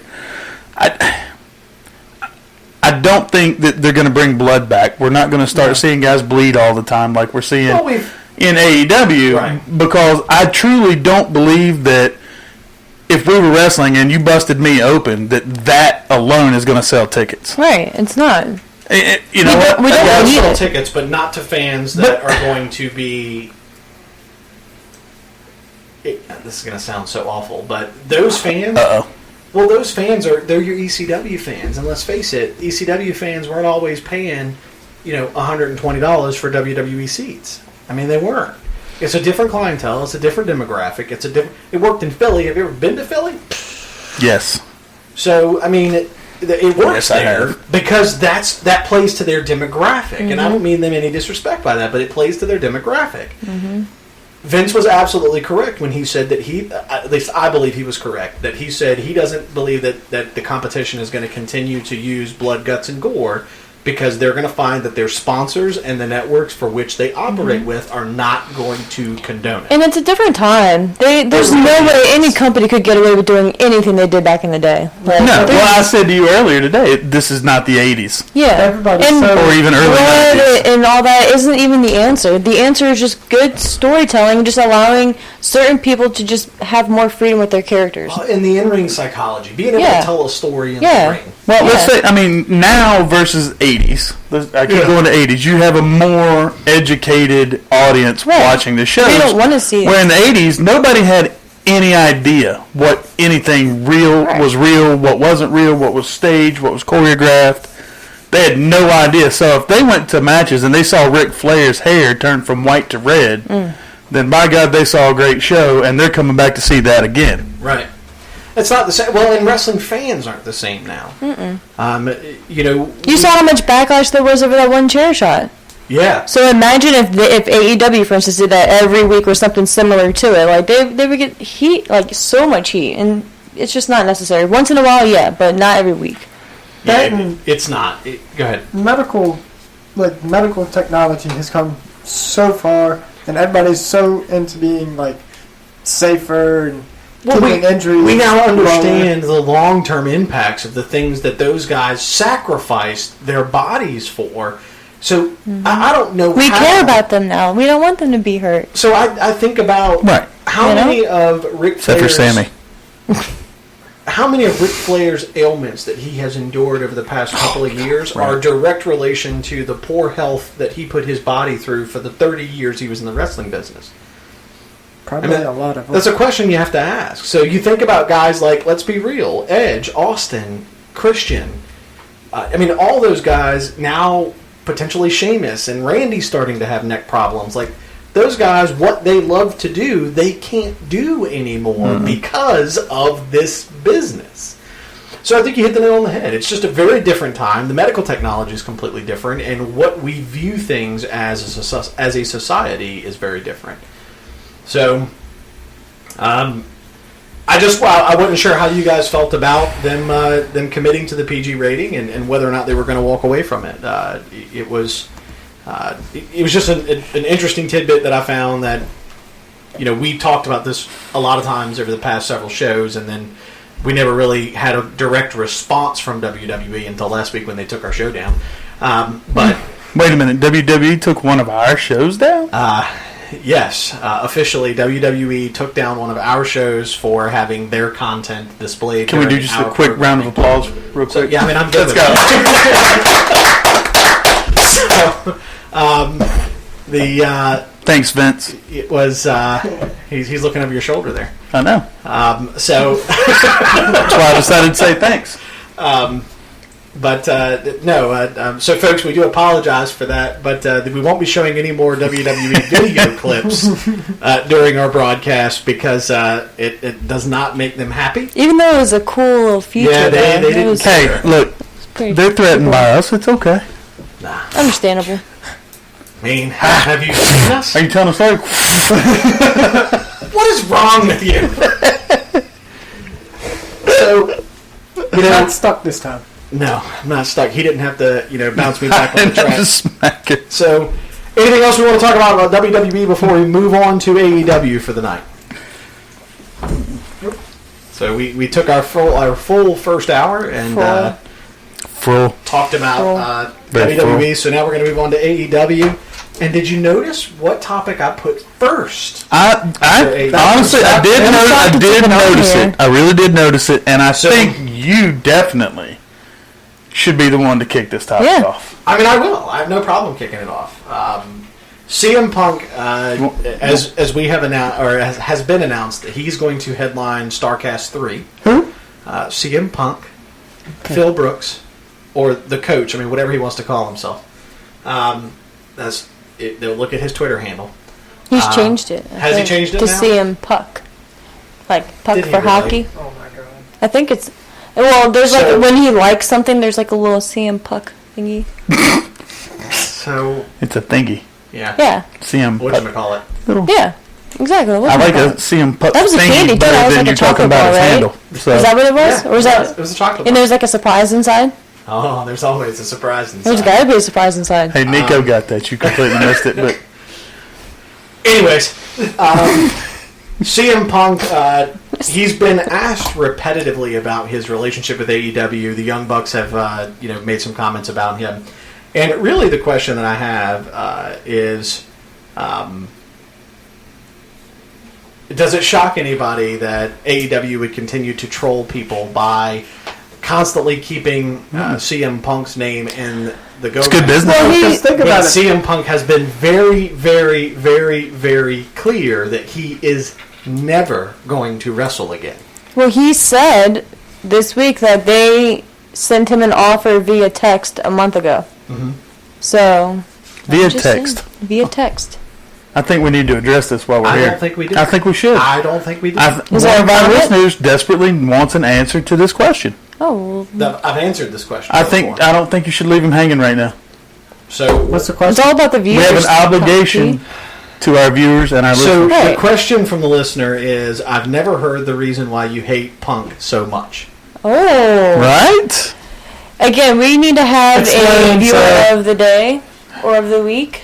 I don't think that they're going to bring blood back. We're not going to start seeing guys bleed all the time like we're seeing in AEW, Right. because I truly don't believe that if we were wrestling and you busted me open, that alone is going to sell tickets. Right, it's not. You know what? We don't They'll need sell it. tickets, but not to fans that are going to be. This is going to sound so awful, but those fans. Well, those fans they're your ECW fans, and let's face it, ECW fans weren't always paying, $120 for WWE seats. I mean, they weren't. It's a different clientele. It's a different demographic. It worked in Philly. Have you ever been to Philly? Yes. So, I mean, it works Yes, I there have. because that plays to their demographic, and I don't mean them any disrespect by that, but it plays to their demographic. Vince was absolutely correct when he said that at least I believe he was correct, that he said he doesn't believe that the competition is going to continue to use blood, guts, and gore, because they're going to find that their sponsors and the networks for which they operate with are not going to condone it. And it's a different time. There's no way any company could get away with doing anything they did back in the day. No, well, I said to you earlier today, this is not the 80s. Yeah. Everybody's And so- Or even early blood 90s. and all that isn't even the answer. The answer is just good storytelling, just allowing certain people to just have more freedom with their characters. In the in-ring psychology, being able Yeah. to tell a story in Yeah. the ring. Well, let's Yeah. say, I mean, now versus 80s. I keep going to 80s. You have a more educated audience Right. watching the shows. They don't want to see it. Where in the 80s, nobody had any idea what anything real Right. was real, what wasn't real, what was staged, what was choreographed. They had no idea. So if they went to matches and they saw Ric Flair's hair turn from white to red, then by God, they saw a great show, and they're coming back to see that again. Right. It's not the same. Well, and wrestling fans aren't the same now. You saw how much backlash there was over that one chair shot. Yeah. So imagine if AEW, for instance, did that every week or something similar to it. Like they would get heat, like so much heat, and it's just not necessary. Once in a while, yeah, but not every week. It's not. Go ahead. medical technology has come so far, and everybody's so into being safer and Well, keeping injuries. we now lower. understand the long-term impacts of the things that those guys sacrificed their bodies for. So I don't know. We how. care about them now. We don't want them to be hurt. So I think about Right. how You know? many of Ric Except for Flair's Sammy. how many of Ric Flair's ailments that he has endured over the past couple of years are direct relation to the poor health that he put his body through for the 30 years he was in the wrestling business? Probably a lot of them. That's a question you have to ask. So you think about guys like, let's be real, Edge, Austin, Christian. I mean, all those guys now, potentially Sheamus and Randy starting to have neck problems. Like, those guys, what they love to do, they can't do anymore because of this business. So I think you hit the nail on the head. It's just a very different time. The medical technology is completely different, and what we view things as a society is very different. So, I wasn't sure how you guys felt about them committing to the PG rating and whether or not they were going to walk away from it. It was just an interesting tidbit that I found that, we talked about this a lot of times over the past several shows, and then we never really had a direct response from WWE until last week when they took our show down. But Wait a minute, WWE took one of our shows down? yes, officially WWE took down one of our shows for having their content displayed. Can we do during just our a quick round of programming. applause real So, quick? yeah, I mean, I'm good. Let's with that. Thanks, Vince. It was he's looking over your shoulder there. I know. So That's why I decided to say thanks. So folks, we do apologize for that, but we won't be showing any more WWE video clips during our broadcast because it does not make them happy. Even though it was a cool little feature. Yeah, they though, it didn't was Hey, look, pretty they're threatened cool. by us. It's okay. Understandable. I mean, have you seen us? Are you telling us like What is wrong with you? So, You're not stuck this time. no, I'm not stuck. He didn't have to, bounce me back on the I track. just smack it? So, anything else we want to talk about WWE before we move on to AEW for the night? So we took our full first hour and Full. talked about Very WWE. So now we're going to move on to AEW. And did you notice what topic I put first? I honestly, I did notice here. it. I really did notice it, and I So- think you definitely should be the one to kick this topic Yeah. off. I mean, I will. I have no problem kicking it off. CM Punk, as we have announced, or has been announced, that he's going to headline Starrcast 3. Who? CM Punk, Phil Brooks, or the coach. I mean, whatever he wants to call himself. They'll look at his Twitter handle. He's changed it. I has he think, changed it to now? CM Puck, like Puck Did he for really? hockey. Oh my god. I think it's. Well, there's So- like when he likes something, there's like a little CM Puck thingy. So, It's a thingy. yeah. Yeah, CM. Whatchamacallit. yeah, exactly. I like a CM Puck That was a thingy candy, too. better That was than like a you talking chocolate about bar, his right? handle. So Is that what it was, Yeah, or was that? it was a chocolate And bar. there's like a surprise inside. Oh, there's always a surprise inside. There's got to be a surprise inside. hey, Nico got that. You completely missed it, but Anyways, CM Punk, he's been asked repetitively about his relationship with AEW. The Young Bucks have, made some comments about him. And really the question that I have is, does it shock anybody that AEW would continue to troll people by constantly keeping CM Punk's name in the go? it's good business. Well, Just think But about it. CM Punk has been very, very, very, very clear that he is never going to wrestle again. Well, he said this week that they sent him an offer via text a month ago. Mhm. So Via I'm just saying, text. via text. I think we need to address this while we're I here. don't think we do. I think we should. I don't think we do. One Is of that our about it? listeners desperately wants an answer to this question. Oh, well, I've answered this question. I before. don't think you should leave him hanging right now. So. What's the it's question? all about the viewers. We have an obligation to our viewers and our So listeners. the Right. question from the listener is: I've never heard the reason why you hate Punk so much. Oh, Right? again, we need to have Explain, a viewer sir. of the day or of the week.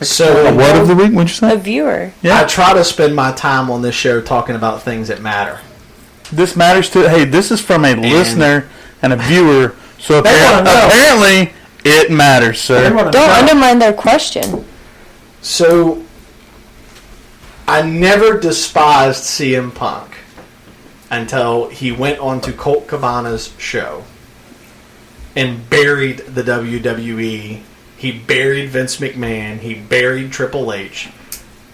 So What of the week? What'd you A say? viewer. Yeah. I try to spend my time on this show talking about things that matter. This matters to. Hey, this is from a listener and a viewer, so They wanna know. apparently it matters, They sir. wanna Don't know. undermine their question. So I never despised CM Punk until he went on to Colt Cabana's show and buried the WWE. He buried Vince McMahon. He buried Triple H.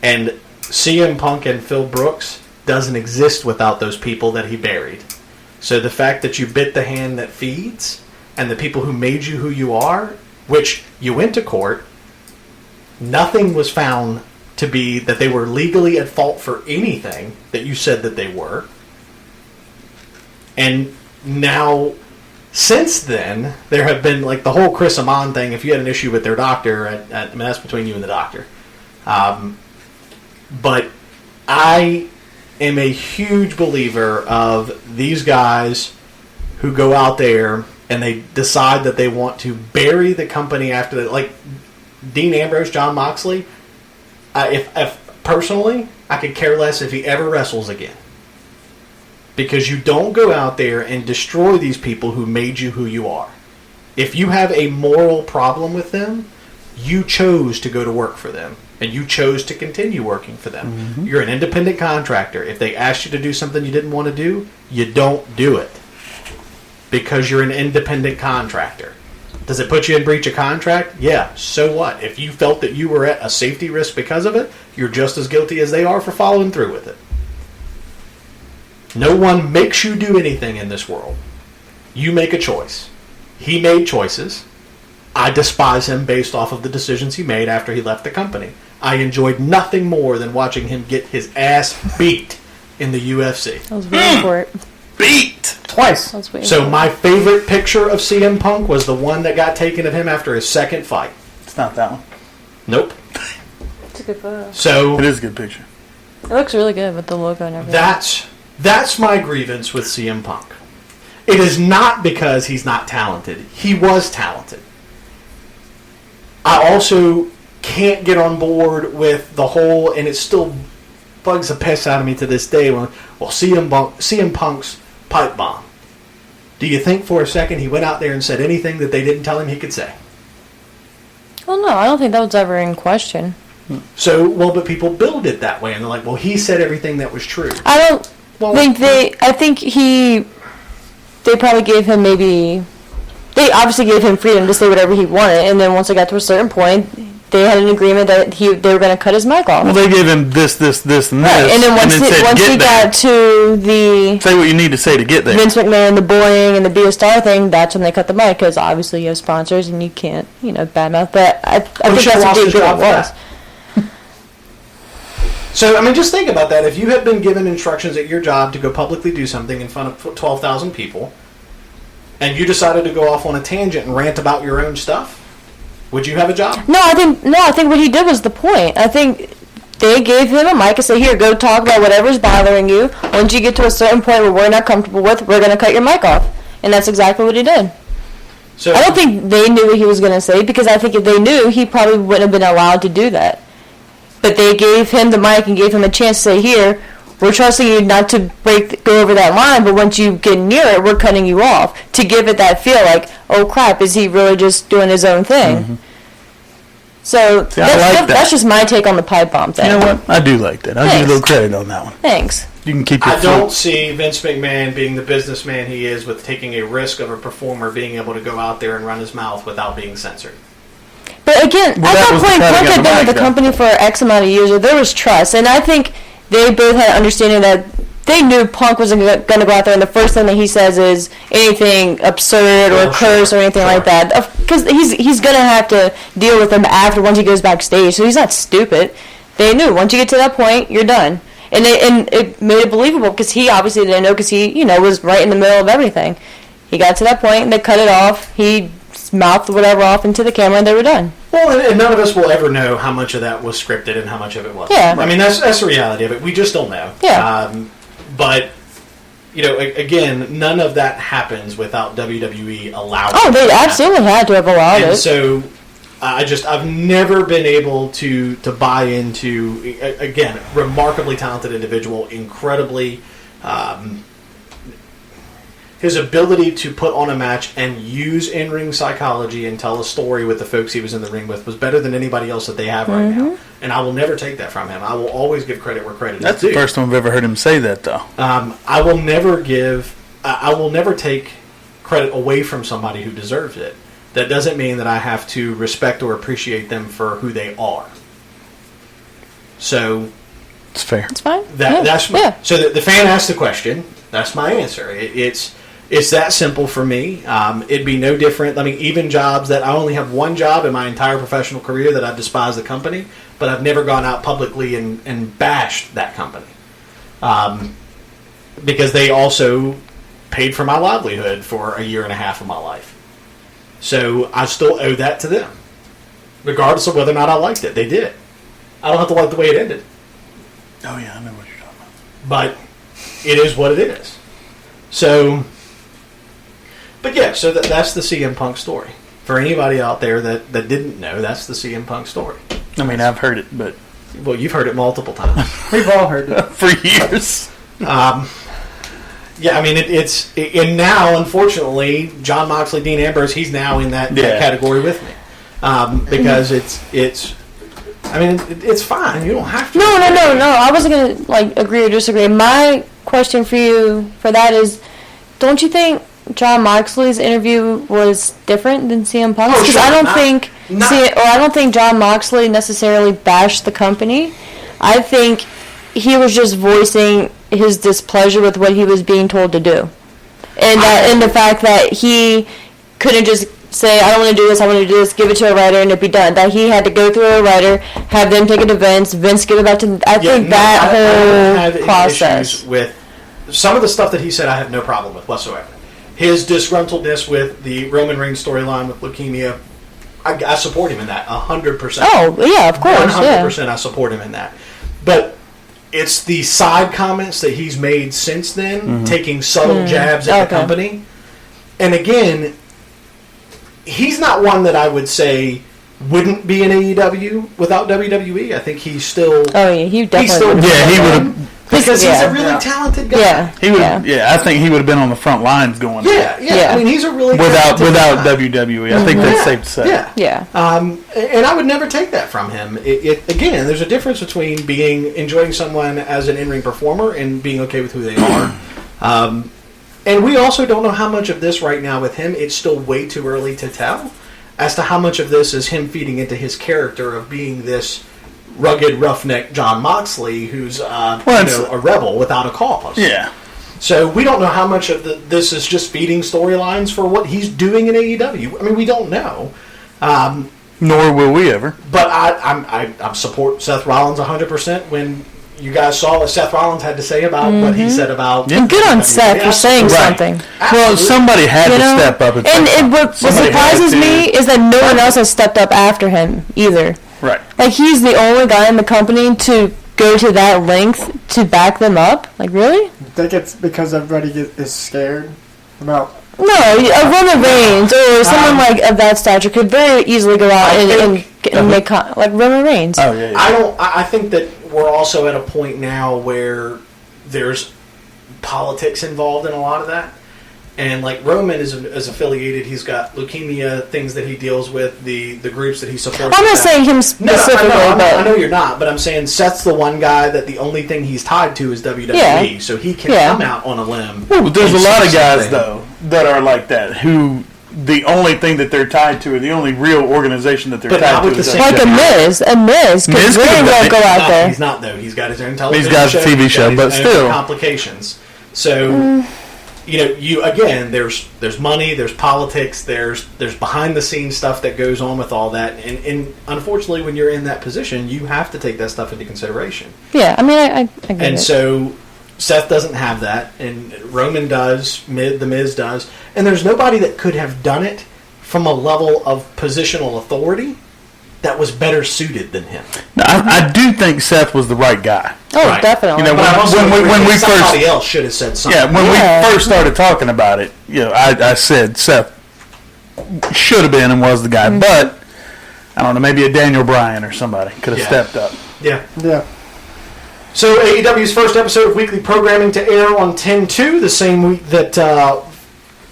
And CM Punk and Phil Brooks doesn't exist without those people that he buried. So the fact that you bit the hand that feeds and the people who made you who you are, which you went to court, nothing was found to be that they were legally at fault for anything that you said that they were. And now, since then, there have been, like, the whole Chris Amon thing. If you had an issue with their doctor, I mean, that's between you and the doctor. But I am a huge believer of these guys who go out there and they decide that they want to bury the company after that. Like Dean Ambrose, John Moxley, if personally, I could care less if he ever wrestles again. Because you don't go out there and destroy these people who made you who you are. If you have a moral problem with them, you chose to go to work for them. And you chose to continue working for them. Mm-hmm. You're an independent contractor. If they asked you to do something you didn't want to do, you don't do it. Because you're an independent contractor. Does it put you in breach of contract? Yeah, so what? If you felt that you were at a safety risk because of it, you're just as guilty as they are for following through with it. No one makes you do anything in this world. You make a choice. He made choices. I despise him based off of the decisions he made after he left the company. I enjoyed nothing more than watching him get his ass beat in the UFC. I was waiting for it. Beat Twice. I was waiting So for my favorite picture of CM Punk was the one that got taken of him after his second fight. It's not that one. Nope. it. It's a good photo. So It is a good picture. It looks really good with the logo and everything. that's my grievance with CM Punk. It is not because he's not talented. He was talented. I also can't get on board with the whole, and it still bugs the piss out of me to this day, well, CM Punk's pipe bomb. Do you think for a second he went out there and said anything that they didn't tell him he could say? Well, no, I don't think that was ever in question. So, but people build it that way, and they're like, well, he said everything that was true. I don't think I think they probably gave him they obviously gave him freedom to say whatever he wanted, and then once it got to a certain point, they had an agreement that they were going to cut his mic off. Well, they gave him this, and this. Right, and then once we got to the say what you need to say to get there. Vince McMahon, the bullying, and the Be a Star thing, that's when they cut the mic, because obviously you have sponsors and you can't, badmouth. But I think should that's lost what his the job agreement for was. So, I mean, just think about that. If you had been given instructions at your job to go publicly do something in front of 12,000 people, and you decided to go off on a tangent and rant about your own stuff, would you have a job? No, I think what he did was the point. I think they gave him a mic and said, here, go talk about whatever's bothering you. Once you get to a certain point where we're not comfortable with, we're going to cut your mic off. And that's exactly what he did. So I don't think they knew what he was going to say, because I think if they knew, he probably wouldn't have been allowed to do that. But they gave him the mic and gave him a chance to say, here, we're trusting you not to go over that line, but once you get near it, we're cutting you off. To give it that feel like, oh crap, is he really just doing his own thing? Mm-hmm. So that's just my take on the pipe bomb thing. You know what? I do like that. I'll give you a little credit on that one. Thanks. You can keep your I don't see Vince McMahon being the businessman he is with taking a risk of a performer being able to go out there and run his mouth without being censored. But again, at that point, Punk had been with the company for X amount of years, or there was trust. And I think they both had understanding that they knew Punk wasn't going to go out there, and the first thing that he says is anything absurd or curse or anything like that. Because he's going to have to deal with them once he goes backstage, so he's not stupid. They knew once you get to that point, you're done. And it made it believable, because he obviously didn't know, because he was right in the middle of everything. He got to that point, and they cut it off. He mouthed whatever off into the camera, and they were done. Well, and none of us will ever know how much of that was scripted and how much of it wasn't. Yeah. I mean, that's the reality of it. We just don't know. Yeah. But, again, none of that happens without WWE allowing it. Oh, they absolutely had to have allowed and it. so, I've never been able to buy into, again, remarkably talented individual, incredibly, his ability to put on a match and use in-ring psychology and tell a story with the folks he was in the ring with was better than anybody else that they have right now. And I will never take that from him. I will always give credit where credit That's is due. the first time I've ever heard him say that, though. I will never take credit away from somebody who deserves it. That doesn't mean that I have to respect or appreciate them for who they are. So It's fair. It's fine. that's my, so the fan asked the question. That's my answer. It's that simple for me. It'd be no different. I mean, even jobs that I only have one job in my entire professional career that I despise the company, but I've never gone out publicly and bashed that company because they also paid for my livelihood for a year and a half of my life. So I still owe that to them, regardless of whether or not I liked it. They did. I don't have to like the way it ended, Oh, yeah, I know what you're talking about. but it is what it is. So, but yeah, so that's the CM Punk story. For anybody out there that didn't know, that's the CM Punk story. I mean, I've heard it, but Well, you've heard it multiple times. We've all heard it. for years. Yeah, I mean, and now, unfortunately, John Moxley, Dean Ambrose, he's now in that category with me. Because it's fine. You don't have to. No. I wasn't gonna agree or disagree. My question for you for that is, don't you think John Moxley's interview was different than CM Punk's? Because I don't think John Moxley necessarily bashed the company. I think he was just voicing his displeasure with what he was being told to do, and the fact that he couldn't just say, I don't want to do this, I want to do this, give it to a writer and it'd be done. That he had to go through a writer, have them take it to Vince give it back to... I think that whole process... Issues with some of the stuff that he said I have no problem with whatsoever. His disgruntledness with the Roman Reigns storyline with leukemia, I support him in that 100%. Oh, yeah, of course. 100% I support him in that. But it's the side comments that he's made since then, taking subtle jabs at the company. And again... He's not one that I would say wouldn't be in AEW without WWE. I think he's still... Oh, yeah, he definitely he would have... Because he's a really talented guy. Yeah, He would. I think he would have been on the front lines going. Yeah. I mean, he's a really without guy. WWE. I think that's safe to say. Yeah. And I would never take that from him. Again, there's a difference between enjoying someone as an in-ring performer and being okay with who they are. And we also don't know how much of this right now with him. It's still way too early to tell as to how much of this is him feeding into his character of being this rugged, roughneck John Moxley who's a rebel without a cause. Yeah. So we don't know how much of this is just feeding storylines for what he's doing in AEW. I mean, we don't know. Nor will we ever. But I support Seth Rollins 100% when you guys saw what Seth Rollins had to say about what he said about... And good on Seth for saying something. Well, somebody had to step up and say something. What surprises me is that no one else has stepped up after him either. Right. He's the only guy in the company to go to that length to back them up. Really? I think it's because everybody is scared about... No, a Roman Reigns or someone of that stature could very easily go out and make Roman Reigns. Oh yeah. I think that we're also at a point now where there's politics involved in a lot of that, and Roman is affiliated. He's got leukemia, things that he deals with, the groups that he supports. I'm not saying him specifically. I know you're not, but I'm saying Seth's the one guy that the only thing he's tied to is WWE, so he can come out on a limb. Well, there's a lot of guys though that are like that who the only thing that they're tied to, or the only real organization that they're tied to, is like a Miz could very well go out there. He's not though. He's got his own television. He's got a TV show, but still complications. So. There's money, there's politics, there's behind the scenes stuff that goes on with all that, and unfortunately, when you're in that position, you have to take that stuff into consideration. Yeah, I mean, I get and it. So Seth doesn't have that, and Roman does, the Miz does, and there's nobody that could have done it from a level of positional authority that was better suited than him. I do think Seth was the right guy. Oh, right. Definitely. When we somebody else should have said something. Yeah, when we first started talking about it, I said Seth should have been and was the guy. But I don't know, maybe a Daniel Bryan or somebody could have Yeah. stepped up. Yeah. Yeah. So AEW's first episode of weekly programming to air on 10/2, the same week that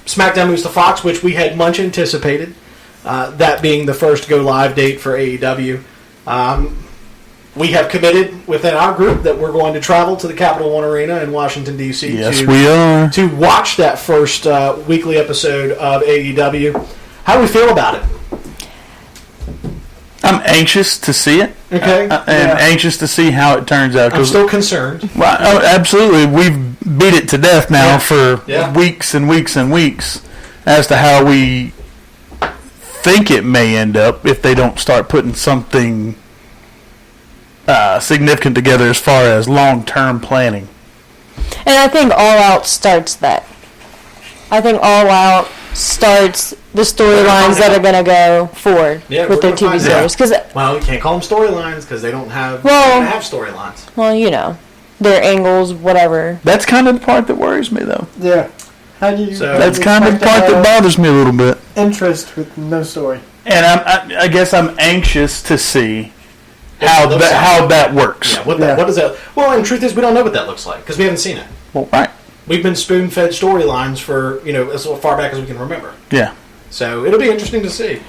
SmackDown moves to Fox, which we had much anticipated. That being the first go live date for AEW. We have committed within our group that we're going to travel to the Capital One Arena in Washington, D.C. Yes, we are. to watch that first weekly episode of AEW. How do we feel about it? I'm anxious to see it. Okay. And anxious to see how it turns out. I'm still concerned. Well, oh, absolutely. We've beat it to death now for Yeah. weeks and weeks and weeks as to how we think it may end up if they don't start putting something significant together as far as long-term planning. And I think All Out starts that. I think All Out starts the storylines that are going to go forward Yeah, with we're their gonna TV find out. series. Because, Well, you can't call them storylines because they don't have, Well- they don't have storylines. well, you know, their angles, whatever. That's kind of the part that worries me, though. Yeah. How do you? So- how do That's you kind of the expect part to that have bothers me a little bit. interest with no story. And I guess I'm anxious to see What how it looks that works. Yeah, what Yeah. does that? Well, and the truth is, we don't know what that looks like because we haven't seen it. Well, right. We've been spoon-fed storylines for as far back as we can remember. Yeah. So it'll be interesting to see.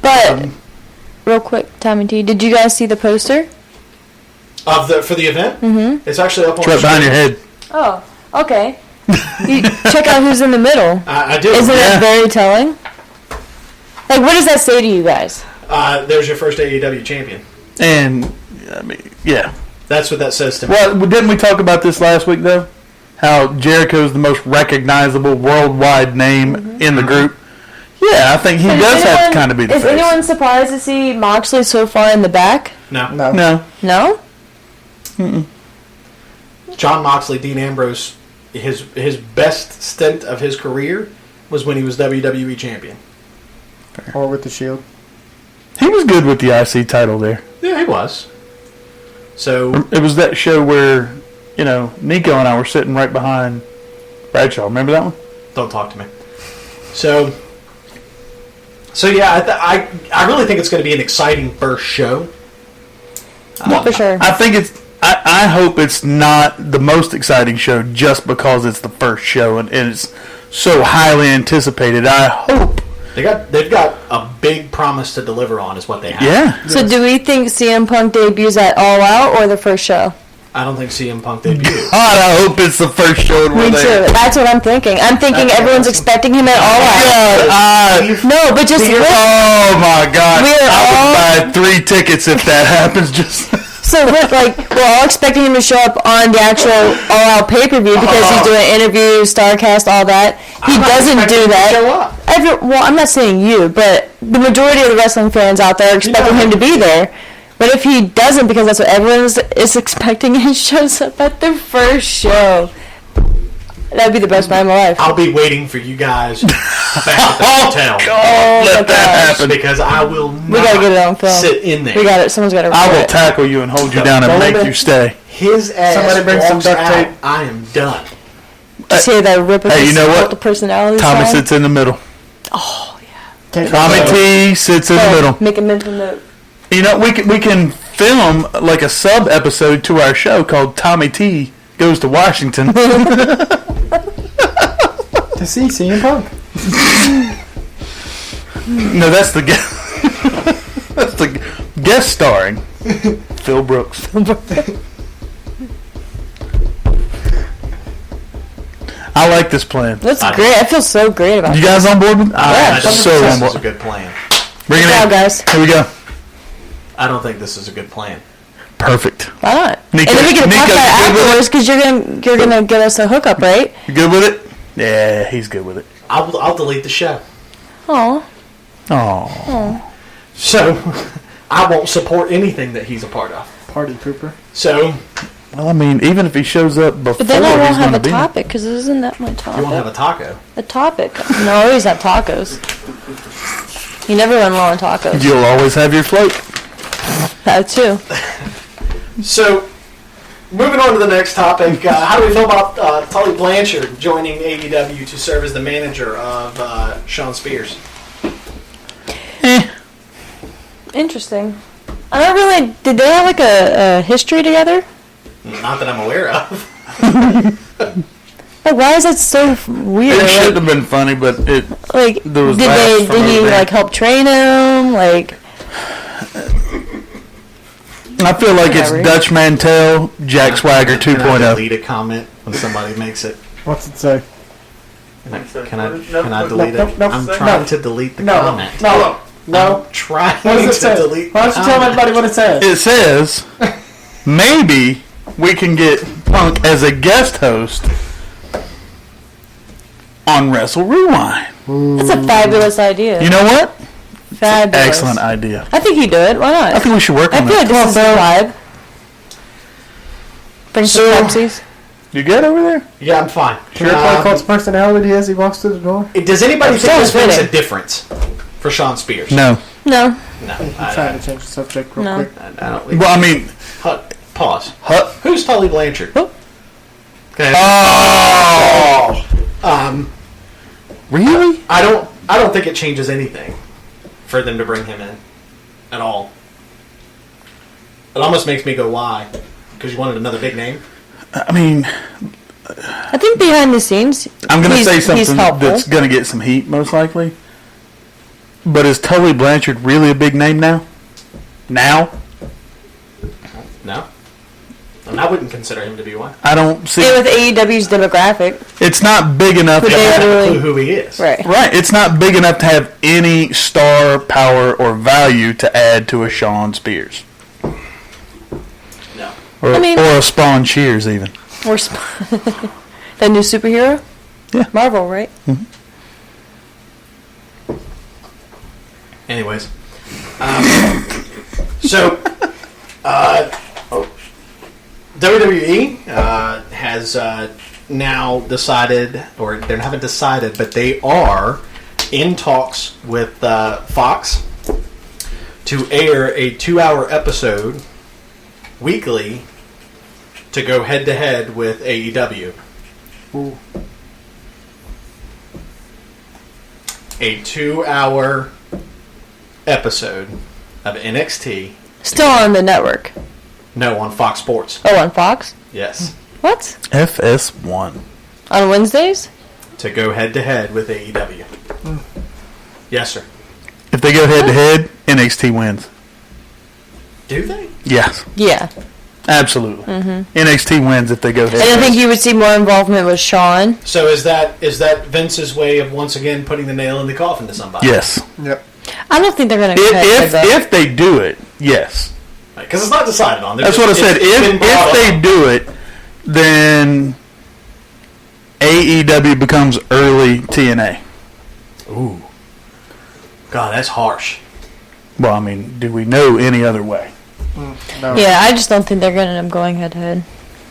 But, real quick, Tommy T, did you guys see the poster? For the event. Mm-hmm. It's actually up on It's right the behind screen. your head. Oh, okay. You check out who's in the middle. I did. Isn't Yeah. it very telling? Like, what does that say to you guys? There's your first AEW champion. And, I mean, yeah. That's what that says to me. Well, didn't we talk about this last week, though? How Jericho's the most recognizable worldwide name in the group. Yeah, I think he But does is have anyone- to kind of be the Is face. anyone surprised to see Moxley so far in the back? No. No. No. No? John Moxley, Dean Ambrose, his best stint of his career was when he was WWE champion. Or with the Shield. He was good with the IC title there. Yeah, he was. So It was that show where, Nico and I were sitting right behind Bradshaw. Remember that one? don't talk to me. So yeah, I really think it's going to be an exciting first show. For sure. I think it's. I hope it's not the most exciting show just because it's the first show and it's so highly anticipated. I hope. They've got a big promise to deliver on, is what they have. Yeah. So do we think CM Punk debuts at All Out or the first show? I don't think CM Punk debuted. God, I hope it's the first show. Me too. That's what I'm thinking. I'm thinking everyone's expecting him at All Out. No, but just Oh my God! We're I would buy 3 tickets if that happens. Just so we're all expecting him to show up on the actual All Out pay-per-view because he's doing interviews, Starcast, all that. He doesn't do that. Show up. Well, I'm not saying you, but the majority of the wrestling fans out there are expecting him to be there. But if he doesn't, because that's what everyone is expecting, he shows up at the first show. That'd be the best night of my life. I'll be waiting for you guys back at the hotel. Oh, let my that gosh. happen. Because I will not We gotta get it on film. sit in there. We got it. Someone's got to I record will it. tackle you and hold you down and The make moment you stay. His ass Somebody bring some walks duct out, tape. I am done. Just hear that rip of Hey, you his know what? the personality Thomas sign. sits in the middle. Can't Tommy T sits in the middle. Make a mental note. You know, we can film like a sub episode to our show called Tommy T Goes to Washington. to see CM Punk. No, that's the guest. That's the guest starring Phil Brooks. I like this plan. That's I- great. I feel so great about You it. guys on board with? Yeah, I I'm don't so think on this is a board. good plan. Bring it Good job, in, guys. Here we go. I don't think this is a good plan. Perfect. Why not? Nico- And then we can talk Nico, about it you good with afterwards because you're gonna get us a hookup, right? You good with it? Yeah, he's good with it. I'll delete the show. Oh, Oh, So I won't support anything that he's a part of. Party pooper. So well, I mean, even if he shows up before, but then I won't he's have going a to be. topic because isn't that my topic? you won't have a taco. A topic. No, I always have tacos. You never run low on tacos. You'll always have your float. That too. So moving on to the next topic, how do we feel about Tully Blanchard joining AEW to serve as the manager of Sean Spears? Interesting. I don't really. Did they have like a history together? Not that I'm aware of. Like, why is that so weird? It should have been funny, but it Like, there was did laughs from he over there. like help train him? Like, I feel like it's Whatever. Dutch Mantel, Jack Swagger Can I 2.0. delete a comment when somebody makes it? What's it say? Can I delete it? Nope, I'm no. trying to delete the No, comment. no, no. I'm trying What does it to say? delete Why don't the you tell comment. everybody what it says? It says maybe we can get Punk as a guest host on Wrestle Rewind. that's a fabulous idea. You know what? Fabulous. Excellent idea. I think you do it. Why not? I think we should work I on feel like that. this is the vibe. Bring some So- Pepsis. You good over there? Yeah, I'm fine. Should I call its personality as he walks through the door? Does anybody think Sounds this makes a fitting. difference for Sean Spears? No. No. No. I'm trying to change the subject real No. quick. I don't. Well, I mean, Pause. huh? Who's Tully Blanchard? Oh. Okay. Oh, really? I don't think it changes anything for them to bring him in at all. It almost makes me go, why? Because you wanted another big name? I mean, I think behind the scenes, I'm going to he's- say he's something helpful. that's going to get some heat, most likely. But is Tully Blanchard really a big name now? Now? No. And I wouldn't consider him to be one. I don't see. And with AEW's demographic, It's not big enough. But To I they have, have no really- clue who he is. right? right. It's not big enough to have any star power or value to add to a Sean Spears No. or, I mean- or a Spawn Shears even. Or that new superhero. Yeah. Marvel, right? Anyways. So, WWE has now decided, or they haven't decided, but they are in talks with Fox to air a 2-hour episode weekly to go head-to-head with AEW. Ooh. A 2-hour episode of NXT. Still on the network. No, on Fox Sports. Oh, on Fox. Yes. What? FS1. On Wednesdays? To go head-to-head with AEW. Yes, sir. If they go head to head, NXT wins. Do they? Yes, Yeah. absolutely. NXT wins if they go head. And I think you would see more involvement with Sean. So is that Vince's way of once again putting the nail in the coffin to somebody? Yes. Yep. I don't think they're going to cut If they do it, yes. Because it's not decided on. That's what I said. It's been brought If they up. do it, then AEW becomes early TNA. Ooh. God, that's harsh. Well, I mean, do we know any other way? No. Yeah, I just don't think they're going to end up going head to head.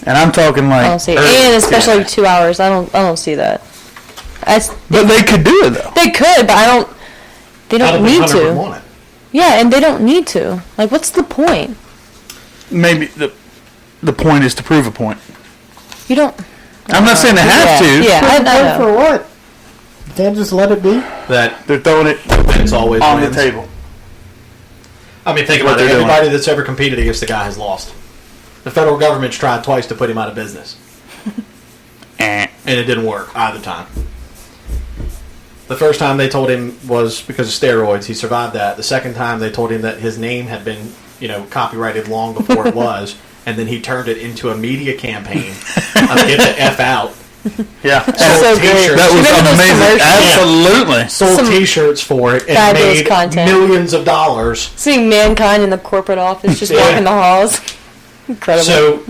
And I'm talking like I don't see it. early And especially TNA. 2 hours. I don't see that. But they could do it though. They could, but they I don't don't think need Hunter would to. want it. Yeah, and they don't need to. Like, what's the point? Maybe the point is to prove a point. You don't. I'm not saying they have to. Yeah, I know. For what? You can't just let it be. That They're throwing it Vince always on wins. the table. I mean, think What about it. they're doing. Everybody that's ever competed against the guy has lost. The federal government's tried twice to put him out of business. And it didn't work either time. The first time they told him was because of steroids. He survived that. The second time they told him that his name had been, copyrighted long before it was, and then he turned it into a media campaign of get the F out. Yeah. So great. T-shirts. That was Remember those amazing. commercials? Absolutely. Sold Some T-shirts for it and fabulous made content. millions of dollars. Seeing mankind in the corporate office just Yeah. walking the halls. Incredible. So,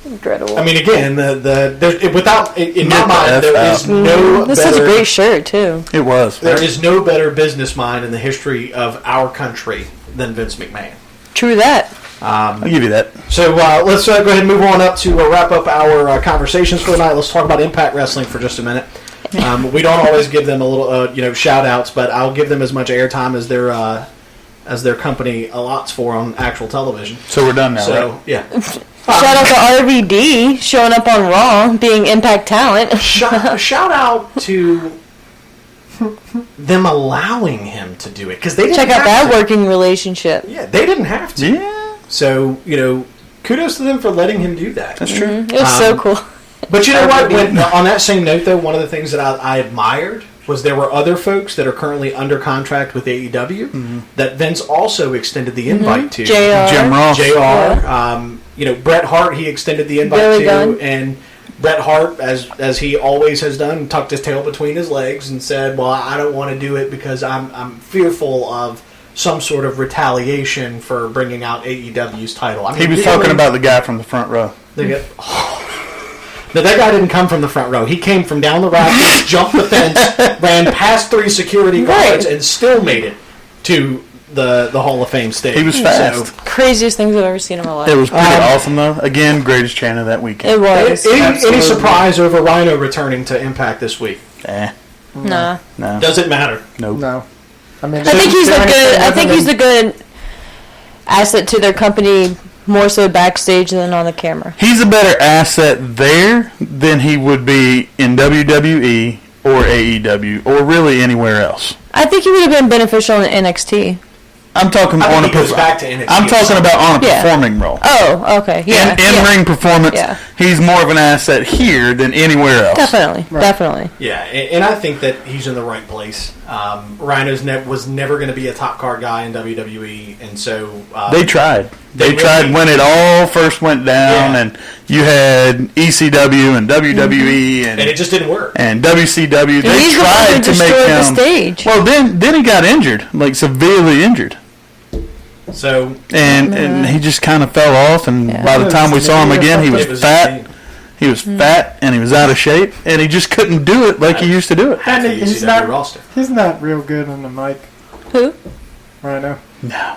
Incredible. I mean, again, without in my Get the mind, F there out. is no this better. is a great shirt, too. It was. There is no better business mind in the history of our country than Vince McMahon. True that. I'll give you that. So let's go ahead and move on up to wrap up our conversations for tonight. Let's talk about Impact Wrestling for just a minute. We don't always give them a little, shout outs, but I'll give them as much airtime as their company allots for on actual television. So we're done now, So right? yeah, Shout out to RVD showing up on Raw, being Impact talent. shout out to them allowing him to do it because they didn't Check out have that to. working relationship. Yeah, they didn't have to. Yeah, So kudos to them for letting him do that. that's true. It was so cool. But you know what? On that same note, though, one of the things that I admired was there were other folks that are currently under contract with AEW that Vince also extended the invite to. Jim Ross. JR. Bret Hart, he extended the invite Billy to. Gunn. And Bret Hart, as he always has done, tucked his tail between his legs and said, well, I don't want to do it because I'm fearful of some sort of retaliation for bringing out AEW's title. I mean, He was talking about the guy from the front row. Now, that guy didn't come from the front row. He came from down the rafters, jumped the fence, ran past 3 security guards, and still made it to the Hall of Fame stage. He was fast. Craziest things I've ever seen in my life. It was pretty awesome, though. Again, greatest chant of that weekend. It was. Any surprise over Rhino returning to Impact this week? Nah. No. Does it matter? Nope. No. I mean, I think he's a good asset to their company, more so backstage than on the camera. He's a better asset there than he would be in WWE or AEW or really anywhere else. I think he would have been beneficial in NXT. I'm talking I on think a he goes back to NXT. I'm talking about on a Yeah. performing role. Oh, okay. Yeah. In ring performance, Yeah. he's more of an asset here than anywhere else. Definitely. Yeah, and I think that he's in the right place. Rhino's was never going to be a top card guy in WWE, and so They tried. They really- tried when it all first went down, Yeah. and you had ECW and WWE and it just didn't work. and WCW. They He's the one tried who to make destroyed the him. stage. Well, then he got injured, like severely injured, So and he just kind of fell off. And Yeah. by the time we saw him again, he was it was fat. insane. He was fat, and he was out of shape, and he just couldn't do it like he used to do it. Half the And he's ECW not- roster. he's not real good on the mic Who? right now. No.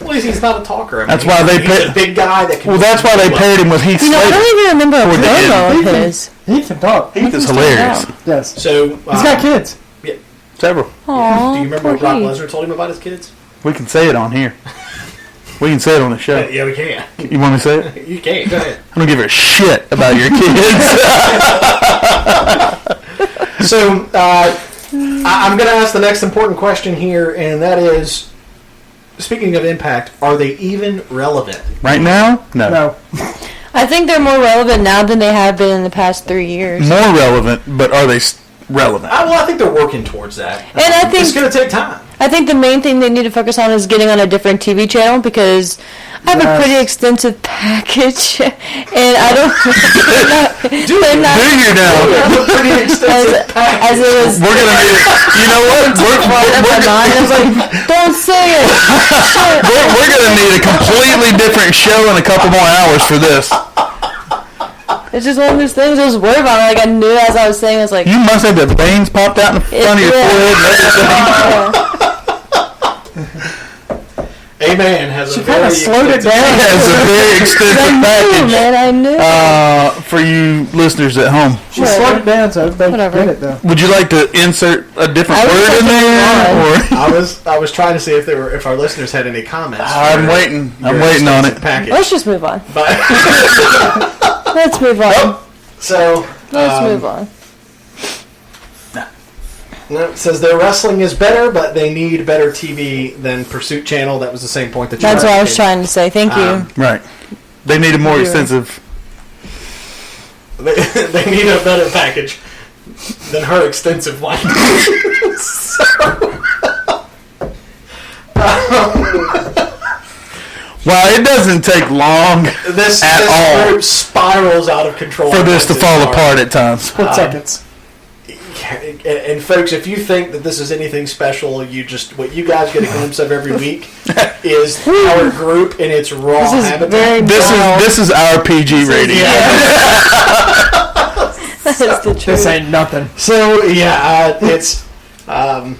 Well, he's not a talker. I mean, That's why they he's pay- a big guy that can. Well, that's why they paired him with Heath You know, I Slater. don't even remember a Toward the promo end. of his. He can talk. Heath is hilarious. Yes. So He's got kids. Several. Aww, do you remember poor what Brock Heath. Lesnar told him about his kids? We can say it on here. We can say it on the show. Yeah, we can. You want me to say it? You can. Go ahead. I don't give a shit about your kids. So I'm going to ask the next important question here, and that is, speaking of Impact, are they even relevant? Right now? No. I think they're more relevant now than they have been in the past 3 years. More relevant, but are they relevant? I think they're working towards that. And I think- it's going to take time. I think the main thing they need to focus on is getting on a different TV channel because I have a Yes. pretty extensive package, and I don't. Do you now? Pretty extensive as it was. We're gonna need it. You know what? I was like, don't say it. We're gonna need a completely different show in a couple more hours for this. It's just one of those things I was worried about. Like I knew as I was saying, I was like, You must have the veins popped out in front of your forehead and everything. A-Man has a She kind of very slowed it extensive- down. It's a very extensive package. man, I knew. For you listeners at home, She slowed it down so everybody Whatever. can get it though. would you like to insert a different I was word in thinking there? Or I was trying to see if our listeners had any comments. I'm for waiting. I'm your waiting on extensive it. Package. Let's just move on. But Let's move on. so Let's move on. no, it says their wrestling is better, but they need better TV than Pursuit Channel. That was the same point that you. That's what I was made. trying to say. Thank you. Right. They need a more You're- extensive. They need a better package than her extensive one. Well, it doesn't take long This At all. group spirals out of control. for this to fall apart at times. Split seconds. And folks, if you think that this is anything special, what you guys get a glimpse of every week is our group in its raw This is habitat. very This is our PG rating. That is the This truth. ain't nothing. So yeah, it's oh.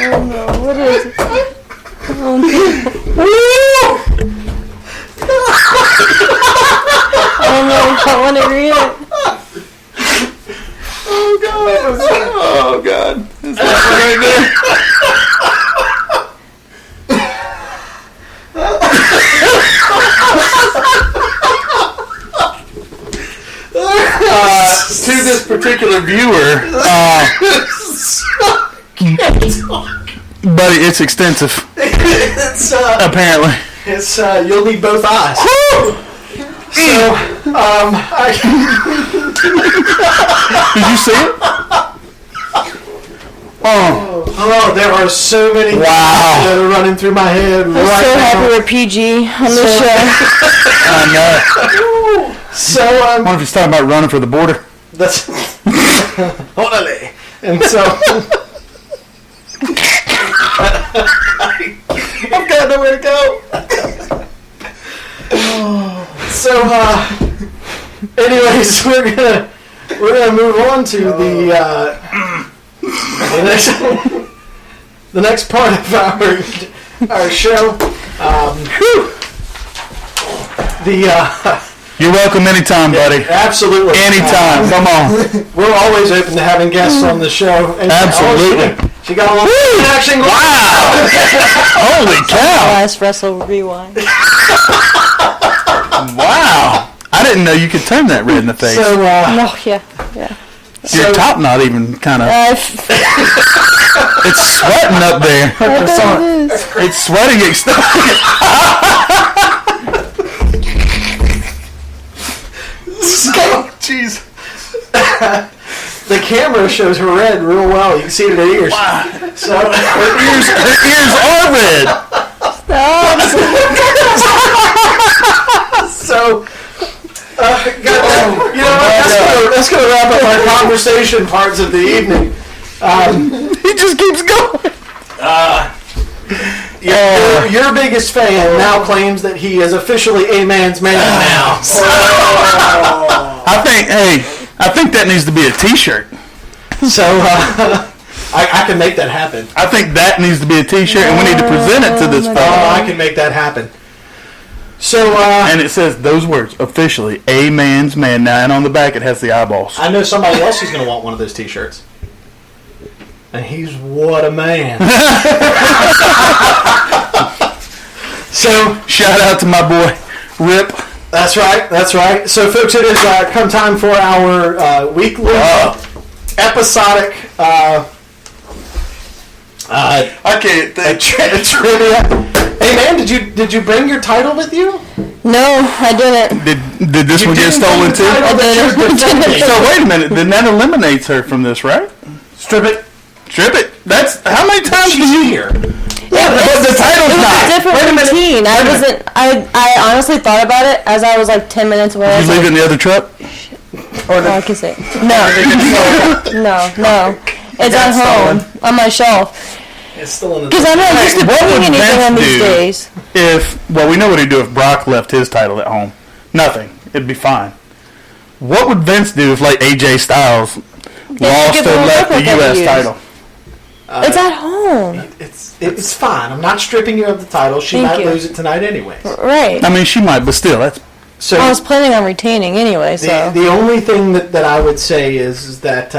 Oh no, what is it? Oh no, I want to read it. Oh God! Is that one right there? particular viewer, buddy, it's extensive. It's Apparently. it's you'll need both eyes. So Did you see it? oh, there are so many things Wow. that are running through my head I'm right so now. happy we're PG on this show. I know. So I wonder if he's talking about running for the border. that's Orale. And so I've got nowhere to go. So anyways, we're gonna move on to the next part of our show. You're welcome anytime, buddy. Absolutely. Anytime. Come on. We're always open to having guests on the show. And Absolutely. She got a little action. Wow. Holy cow. Last Wrestle Rewind. Wow. I didn't know you could turn that red in the face. So, No, yeah. Your top not even kind of... It's sweating up there. It's sweating. jeez. The camera shows her red real well. You can see it in her ears. Wow. So, Her ears are red. so you know what? That's gonna wrap up our conversation parts of the evening. He just keeps going. Your biggest fan now claims that he is officially a man's man now. I think that needs to be a T-shirt. So I can make that happen. I think that needs to be a T-shirt, and we need to present it to this Oh, fellow. I can make that happen. So And it says those words, officially, a man's man. Now, and on the back it has the eyeballs. I know somebody else who's going to want one of those T-shirts. And he's what a man. So Shout out to my boy, Rip. that's right. That's right. So folks, it is come time for our weekly episodic I can't think. trivia. Hey man, did you bring your title with you? No, I didn't. Did this one get stolen too? I So wait a minute, then that eliminates her from this, right? Strip it. Strip it. That's how many times She's do you here. Yeah, but the title's It was not. a different Wait a minute. routine. I honestly thought about it as I was like 10 minutes away. I Did was you leave it like, in the other truck? oh, I can say no. No. It's at home on my shelf. It's still in the. Because I'm not used to What would putting anything Vince on these do? days. Well, we know what he'd do if Brock left his title at home. Nothing. It'd be fine. What would Vince do if, like, AJ Styles lost give or him a left the replica to U.S. use. title? It's at home. It's fine. I'm not stripping you of the title. She Thank might you. lose it tonight anyways. Right. I mean, she might, but still, that's... So I was planning on retaining anyway, so. the only thing that I would say is that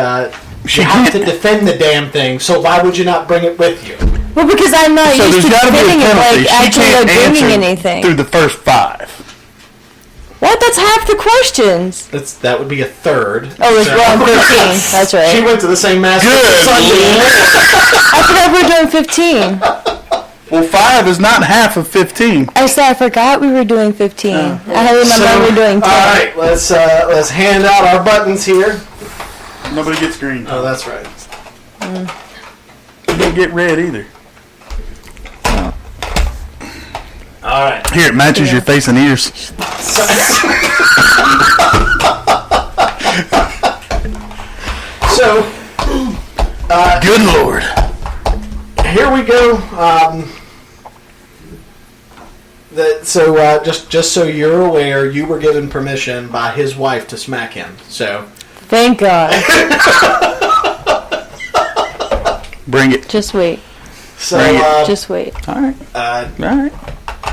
She you have can't- to defend the damn thing. So why would you not bring it with you? Well, because I'm not So used there's to got to be a defending it penalty. like She actually can't like bringing answer anything. through the first 5. What? That's half the questions. That would be a third. Oh, it's wrong. 15. That's She right. went to the same master Good Sunday. I forgot we were doing 15. Well, 5 is not half of 15. I said I forgot we were doing 15. I had in my mind we were doing 10. All right, let's hand out our buttons here. Nobody gets green. Oh, that's right. You don't get red either. All right. Here, it matches your face and ears. So Good Lord. here we go. Just so you're aware, you were given permission by his wife to smack him. So Thank God. Bring it. Just wait. Bring it. Just wait. All right. uh, All right.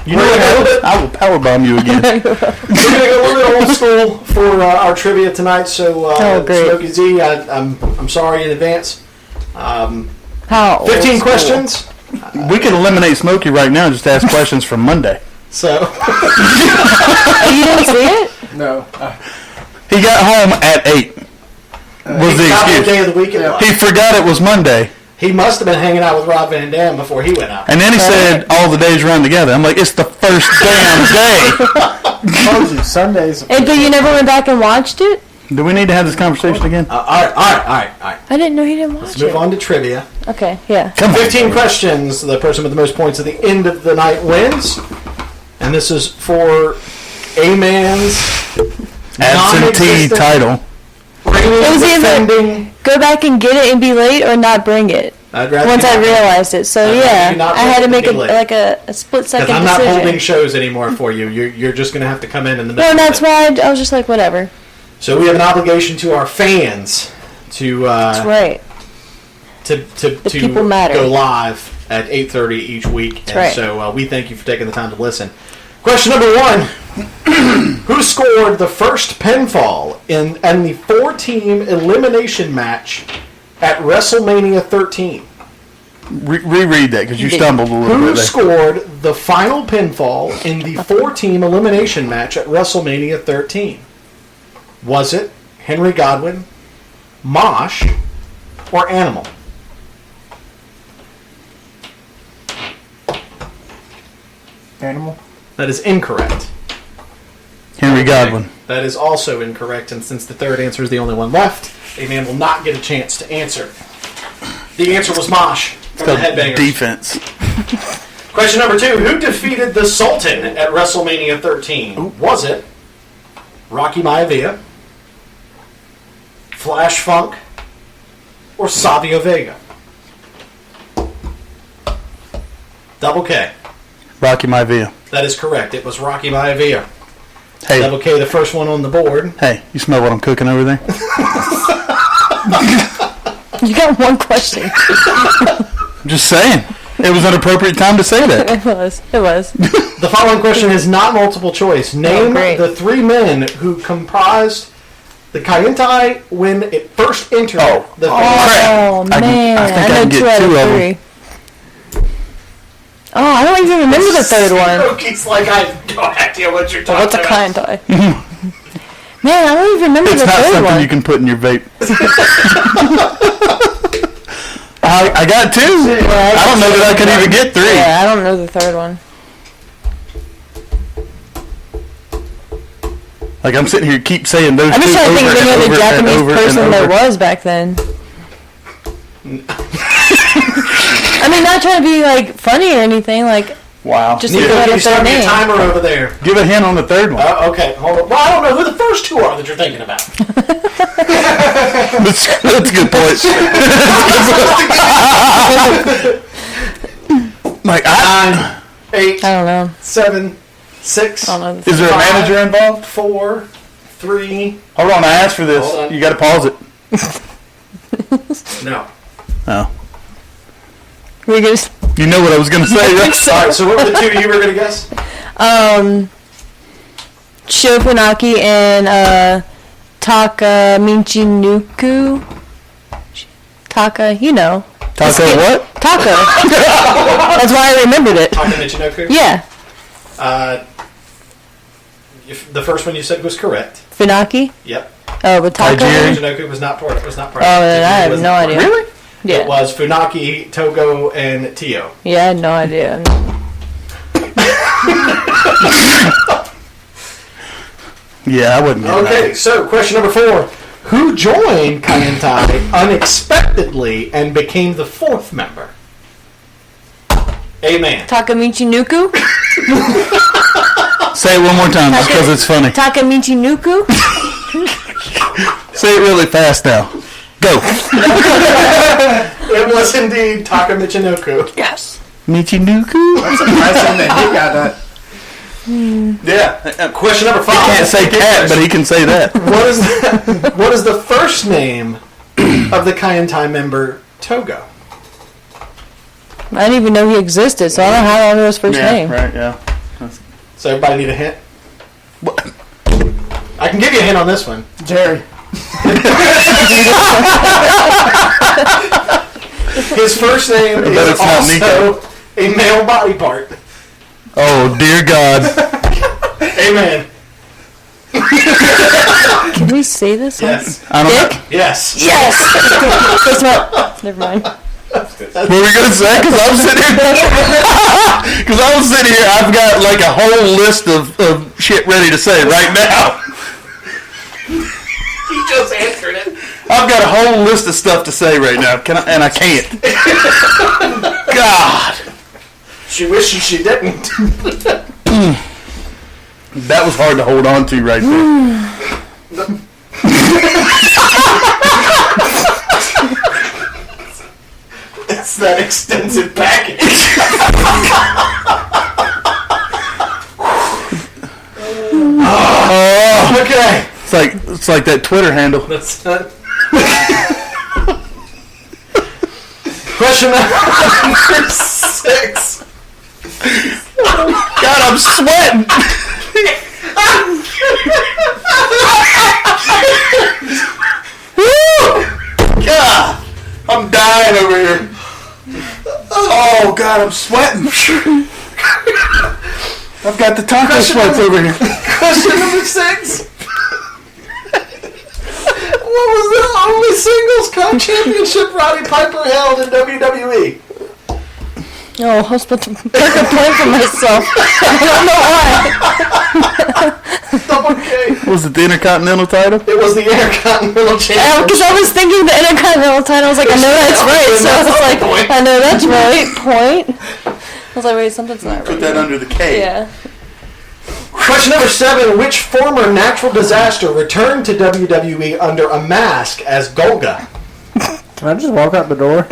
You We're know gonna go a what? bit- I will powerbomb you again. we're going to go a little bit old school for our trivia tonight. So Oh, great. Smokey Z, I'm sorry in advance. How? 15 old school? questions. We can eliminate Smokey right now and just ask questions from Monday. So Oh, you didn't see it? No. He got home at 8. was the Not the excuse. day of the week it was. He forgot it was Monday. He must have been hanging out with Rob Van Dam before he went out. And then he said all the days run together. I'm like, it's the first damn day. Told you, Sundays. But you never went back and watched it? Do we need to have this conversation again? All right. I didn't know he didn't watch Let's move it. on to trivia. Okay, yeah. Come on. 15 questions. The person with the most points at the end of the night wins. And this is for a man's Absentee non-existent title. reigning, It was either- defending. Go back and get it and be late or not bring it. I'd rather Once you I not- realized it. So I'd rather yeah, you not I had to bring it make and be late. a split second Because I'm not decision. holding shows anymore for you. You're just going to have to come in the middle. No, of that's it. why I was just like, whatever. So we have an obligation to our fans to That's right. to people matter. go live at 8:30 each week. And right. so we thank you for taking the time to listen. Question number 1. Who scored the first pinfall in the 4-team elimination match at WrestleMania 13? Reread that because you stumbled a little Who bit there. scored the final pinfall in the 4-team elimination match at WrestleMania 13? Was it Henry Godwin, Mosh, or Animal? Animal. That is incorrect. Henry Godwin. That is also incorrect, and since the third answer is the only one left, a man will not get a chance to answer. The answer was Mosh from the Headbangers. Defense. Question number 2. Who defeated the Sultan at WrestleMania 13? Was it Rocky Maivia, Flash Funk, or Savio Vega? Double K. Rocky Maivia. That is correct. It was Rocky Maivia. Hey, Double K, the first one on the board. hey, you smell what I'm cooking over there? You got one question. I'm just saying. It was an appropriate time to say that. It was. It was. The following question is not multiple choice. Name great. the 3 men who comprised the Kaientai when it first entered the Oh I man, think I I can know get 2 out two of of 3. Oh, I don't even remember the third one. Smokey's like, I have no idea what you're talking What's a about. kind tie? Man, I don't even remember It's the not third something one. you can put in your vape. I got 2. I don't know that I could even get 3. Yeah, I don't know the third one. Like I'm sitting here, keep saying those I'm two just trying to think of over any and other over and Japanese over and person there over. was back then. I mean, not trying to be like funny or anything. Like, Wow. just Neither think of about you the start third your name. timer over there. Give a hint on the third one. Okay, hold on. Well, I don't know who the first 2 are that you're thinking about. That's a good point. Like 9, 8, I don't know. 7, 6, I don't know. The is there a manager involved? 4, 3. Hold on, I asked for this. Hold on. You got to pause it. No. Oh, We just you know what I was going to say, right? All right, so what were the 2 you were going to guess? Sho Funaki and Taka Michinoku. Taka, you know. Taco what? Taka. That's why I remembered it. Taka Michinoku? Yeah. The first one you said was correct. Funaki? Yep. Oh, but Taka? Tajiri. Michinoku was not part. Was not part. Oh, then I have Wasn't no part. idea. Really? Yeah. It was Funaki, Togo, and Tio. Yeah, I had no idea. Yeah, I wouldn't get Okay, so question number 4. Who joined Kaientai unexpectedly and became the 4th member? Amen. Taka Michinoku? that. Say it one more time just because it's funny. Taka Michinoku? Say it really fast now. Go. It was indeed Taka Michinoku. Yes. Michinuku? I'm surprised that he got that. Yeah. Question number 5. Can't say cat, but he can say that. What is the first name of the Kaientai member Togo? I didn't even know he existed, so I don't know how I know his first name. Right, yeah. So everybody need a hint? I can give you a hint on this one. Jerry. His first name bet is it's not also a male body part. Oh, dear God. Amen. Can we we say this? Yes. I don't Dick? know. Yes. Yes! That's not, never mind. What were we gonna say? Because I'm sitting here. Because I was sitting here. I've got like a whole list of shit ready to say right now. He just answered it. I've got a whole list of stuff to say right now. And I can't. God, She wishes she didn't. that was hard to hold on to right there. It's that extensive package. Okay. It's like that Twitter handle. That's not. Question number 6. God, I'm sweating. God, I'm dying over here. Oh God, I'm sweating. I've got the taco sweats over here. Question number 6. What was the only singles co-championship Roddy Piper held in WWE? Oh, I was about to pick a point for myself. I don't know why. Double K. Was it the Intercontinental title? It was the Intercontinental Championship. Because I was thinking the Intercontinental title. I was like, I know that's right. So I was like, I know that's right. Point. I was like, wait, something's not right. Put that under the K. Yeah. Question number 7. Which former natural disaster returned to WWE under a mask as Golga? Can I just walk out the door?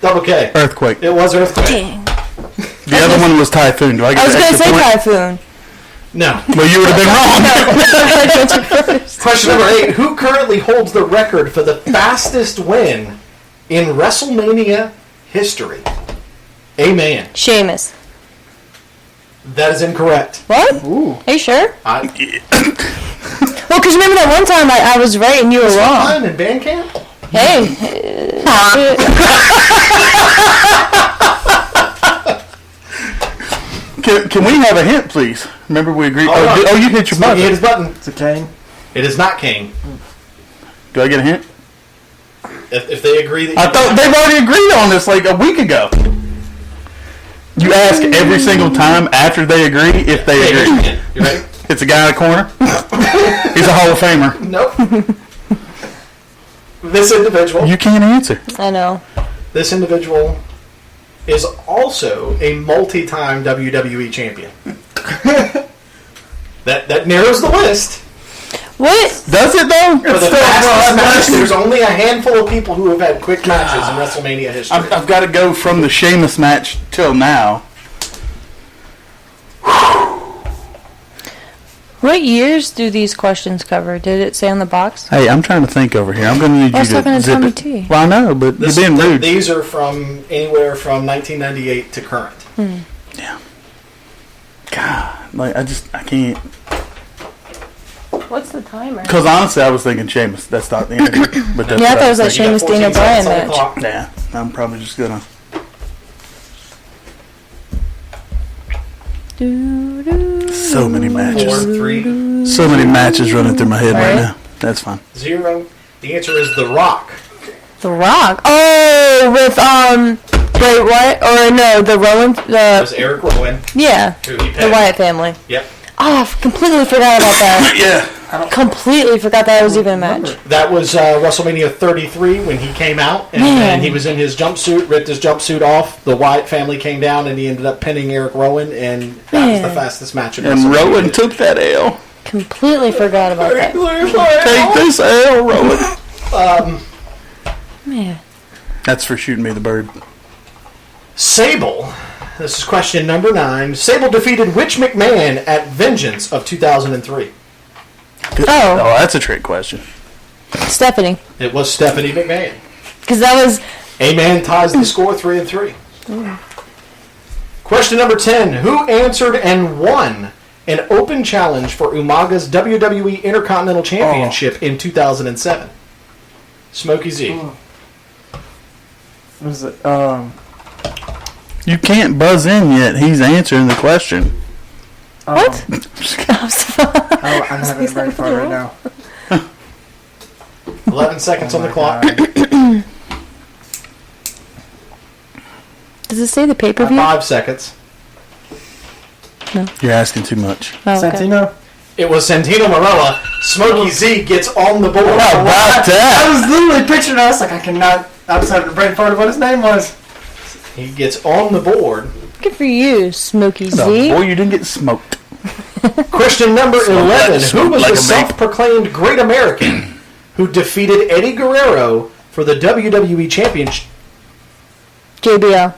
Double K. Earthquake. It was Earthquake. Dang. The other one was Typhoon. Do I get I was an going to extra say point? Typhoon. No. Well, you would have been wrong. Question number 8. Who currently holds the record for the fastest win in WrestleMania history? Amen. Sheamus. That is incorrect. What? Ooh. Are you sure? I, Well, because remember that one time I was right and you were wrong. I'm in band camp? Hey. Can we have a hint, please? Remember we agreed. Oh, you hit your He hit button. his button. It's a cane. It is not Kane. Do I get a hint? If they agree that I thought they've already agreed on this like a week ago. You ask every single time after they agree if they Hey, here's your agree. hint. You ready? It's a guy in the corner. He's a Hall of Famer. Nope. This individual. You can't answer. I know. This individual is also a multi-time WWE champion. that narrows the list. What? Does it though? For the fastest match, there's only a handful of people who have had quick matches in WrestleMania history. I've got to go from the Sheamus match till now. What years do these questions cover? Did it say on the box? Hey, I'm trying to think over here. I'm going to need I was you talking to to zip Tommy it. T. Well, I know, but you're being rude. These are from anywhere from 1998 to current. Yeah. God, like I can't. What's the timer? Because honestly, I was thinking Sheamus. That's not the answer. But that's Yeah, I what thought it was that thinking. Sheamus Daniel Bryan match. Yeah, I'm probably just gonna. So many matches. 4, 3, So many matches running through my head right Right. now. That's fine. 0. The answer is The Rock. The Rock. Oh, with wait, what? Or no, the Rowan. That was Eric Rowan, Yeah, who he the picked. Wyatt family. Yep. Oh, I completely forgot about that. Yeah. Completely forgot that was even a match. That was WrestleMania 33 when he came out, and, Man. and he was in his jumpsuit, ripped his jumpsuit off. The Wyatt family came down, and he ended up pinning Eric Rowan, and that was the Man. fastest match in And WrestleMania. Rowan took that L. Completely forgot about that. Take this L, Rowan. Man. That's for shooting me the bird. Sable. This is question number 9. Sable defeated which McMahon at Vengeance of 2003? Oh, that's a trick question. Stephanie. It was Stephanie McMahon. Because that was. A-Man ties the score 3-3. Question number 10. Who answered and won an open challenge for Umaga's WWE Intercontinental Championship in 2007? Smokey Z. Was it? You can't buzz in yet. He's answering the question. What? I'm having a brain fart right now. 11 seconds on the clock. God. Does it say the pay-per-view? 5 seconds. You're asking too much. Oh, okay. Santino? It was Santino Marella. Smokey Z gets on the board. How about that? I was literally picturing us like I cannot. I was having a brain fart of what his name was. He gets on the board. Good for you, Smokey No, Z. boy, you didn't get smoked. Question number Smoked 11. like- Who smoked was like the a vape. self-proclaimed Great American who defeated Eddie Guerrero for the WWE Championship? JBL.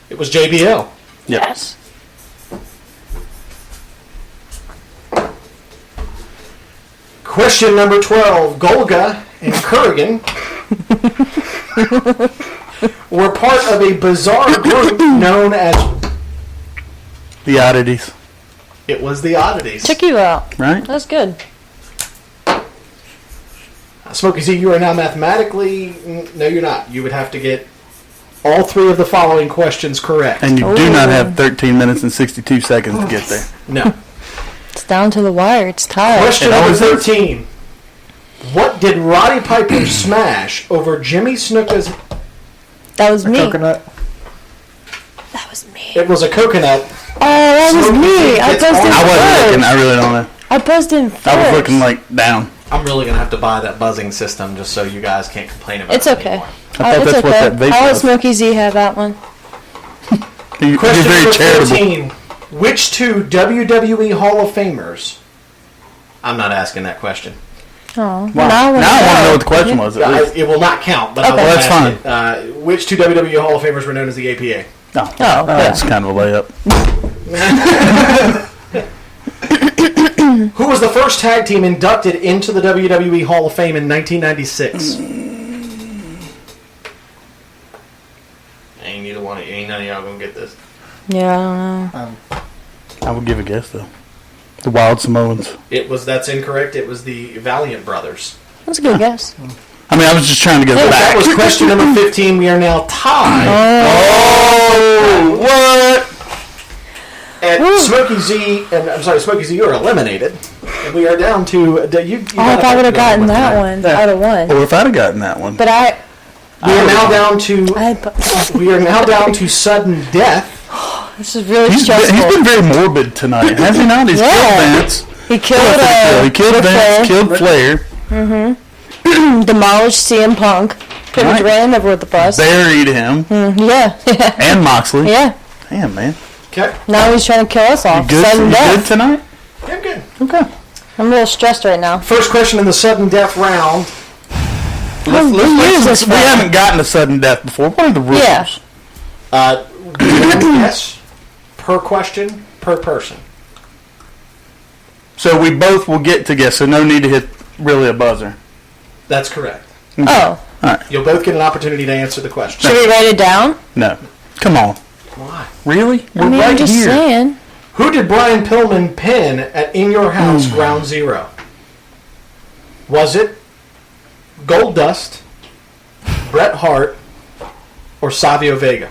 It was JBL. Yes. Question number 12. Golga and Kurgan were part of a bizarre group known as... The oddities, It was the Oddities. Check you out. right? That's good. Smokey Z, you are now mathematically... No, you're not. You would have to get all 3 of the following questions correct. And you do not have 13 minutes and 62 seconds to get there. No. It's down to the wire. It's tired. Question It number always is. 13. What did Roddy Piper smash over Jimmy Snuka's... That was me. Coconut. That was me. It was a coconut. Oh, that was Smokey me. Z I gets buzzed on- in I wasn't looking. first. I really don't know. I buzzed in first. I was looking like down. I'm really going to have to buy that buzzing system just so you guys can't complain about It's it okay. anymore. I thought It's that's what okay. that vape I'll let was. Smokey Z have that one. You're Question very number charitable. 14. Which 2 WWE Hall of Famers... I'm not asking that question. Oh, Wow. Now I want to know what the question was. At least. It will not count, but I Okay. will That's ask it. Which 2 WWE Hall of Famers were known as the APA? No, Oh, that's kind of a layup. Who was the first tag team inducted into the WWE Hall of Fame in 1996? Ain't neither one. Ain't none of y'all gonna get this. Yeah, I don't know. I would give a guess though. The Wild Samoans. That's incorrect. It was the Valiant Brothers. That's a good guess. I mean, I was just trying to get it That back. was question number 15. We are now tied. Oh, what? And Smokey Z, and I'm sorry, Smokey Z, you are eliminated. And we are down to you. Oh, if I would have gotten that one, I would have won. Or if I'd have gotten that one. But We are now down I to. We are now down to sudden death. this is really He's stressful. been very morbid tonight, has he not? He's Yeah. killed Vince. He killed He killed Ric Vince, Flair, killed Flair, demolished CM Punk, pretty much Right. ran him over with the bus. buried him, Yeah, and Moxley. yeah. Damn, man. Okay. Now he's trying to kill us You off. good, Sudden you good death. tonight? Yeah, I'm good. Okay. I'm a little stressed right now. First question in the sudden death round. Let's use play this some, we one. haven't gotten a sudden death before. What are the rules? Yeah. Yes. Per question, per person. So we both will get to guess, so no need to hit really a buzzer. That's correct. Oh, You'll both get an opportunity to answer the question. should we write it down? No. Come on. Why? Really? We're I mean, right I'm just here. saying. Who did Brian Pillman pin at In Your House Ground Zero? Was it Goldust, Bret Hart, or Savio Vega?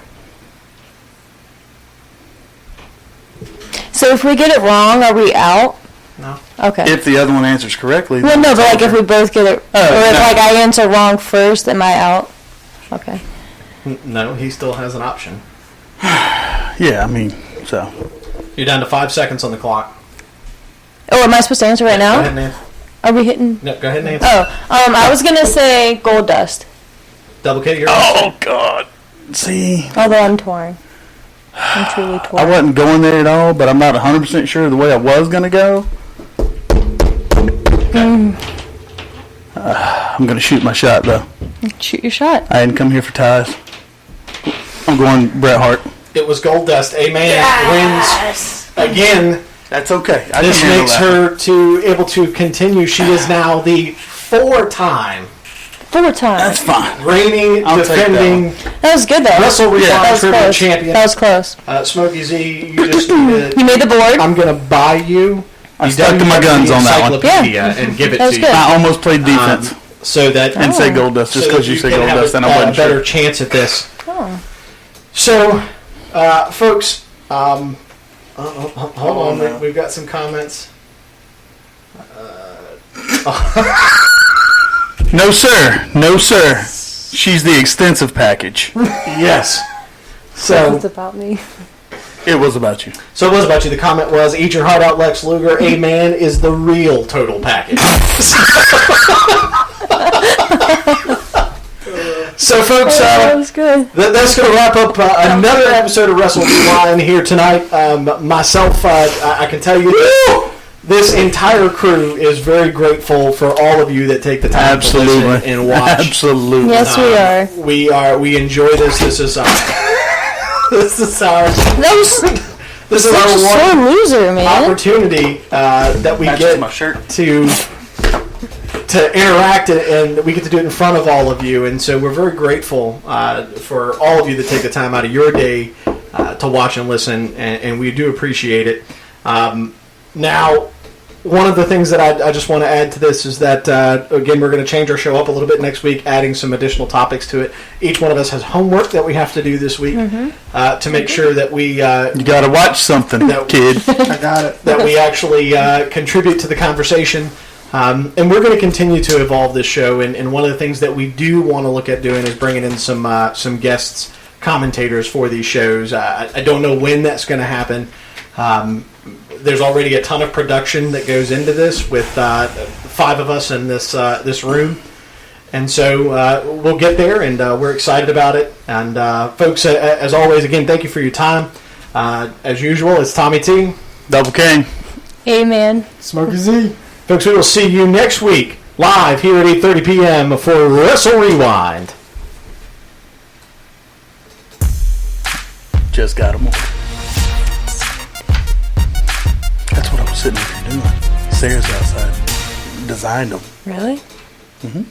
So if we get it wrong, are we out? No. Okay. If the other one answers correctly. Well, no, but like if we both get it, Oh, or if no. like I answer wrong first, am I out? Okay. No, he still has an option. Yeah, I mean, so. You're down to 5 seconds on the clock. Oh, am I supposed to answer right Go now? ahead and answer. Are we hitting? No, go ahead and answer. Oh, I was gonna say Gold Dust, Double K, your answer. Oh, God. See, although I'm torn. I'm truly I torn. wasn't going there at all, but I'm not 100% sure the way I was going to go. I'm going to shoot my shot, though. Shoot your shot. I didn't come here for ties. I'm going Bret Hart. It was Goldust. A man wins again. That's okay. I This can handle makes that. her able to continue. She is now the 4-time 4 That's times. fine. reigning, I'll take that defending That was good though. Wrestle Yeah. That Rewind was Trivia close. champion. That was close. Smokey Z, you just need You made the board. I'm going to buy you. I the stuck to my guns on that one. encyclopedia and give it That was to good. you. I almost played defense So that and say Goldust just because you said Goldust, and I wasn't a better sure. chance at this. Oh. So, folks, Hold on, we've got some comments. No, sir. No, sir. She's the extensive package. Yes. It's So about me. It was about you. it was about you. The comment was, "Eat your heart out, Lex Luger. A man is the real total package." So, folks, That was good. that's going to wrap up another episode of Wrestle Rewind here tonight. Myself, I can tell you this entire crew is very grateful for all of you that take the time to listen and watch. Absolutely. Yes, we are. We enjoy this. This is this is our this is our Such a one sore loser, man. opportunity that we get my shirt. to interact and we get to do it in front of all of you, and so we're very grateful for all of you that take the time out of your day to watch and listen, and we do appreciate it. Now, one of the things that I just want to add to this is that, again, we're going to change our show up a little bit next week, adding some additional topics to it. Each one of us has homework that we have to do this week to make sure that we... You got to watch something, kid. I got it. that we actually contribute to the conversation. And we're going to continue to evolve this show. And one of the things that we do want to look at doing is bringing in some guests, commentators for these shows. I don't know when that's going to happen. There's already a ton of production that goes into this with 5 of us in this room. And so we'll get there, and we're excited about it. And folks, as always, again, thank you for your time. As usual, it's Tommy T. Double King. Amen. Smokey Z. Folks, we will see you next week, live here at 8:30 p.m. for Wrestle Rewind. Just got them. That's what I was sitting up here doing. Sarah's outside. Designed them. Really? Mm-hmm.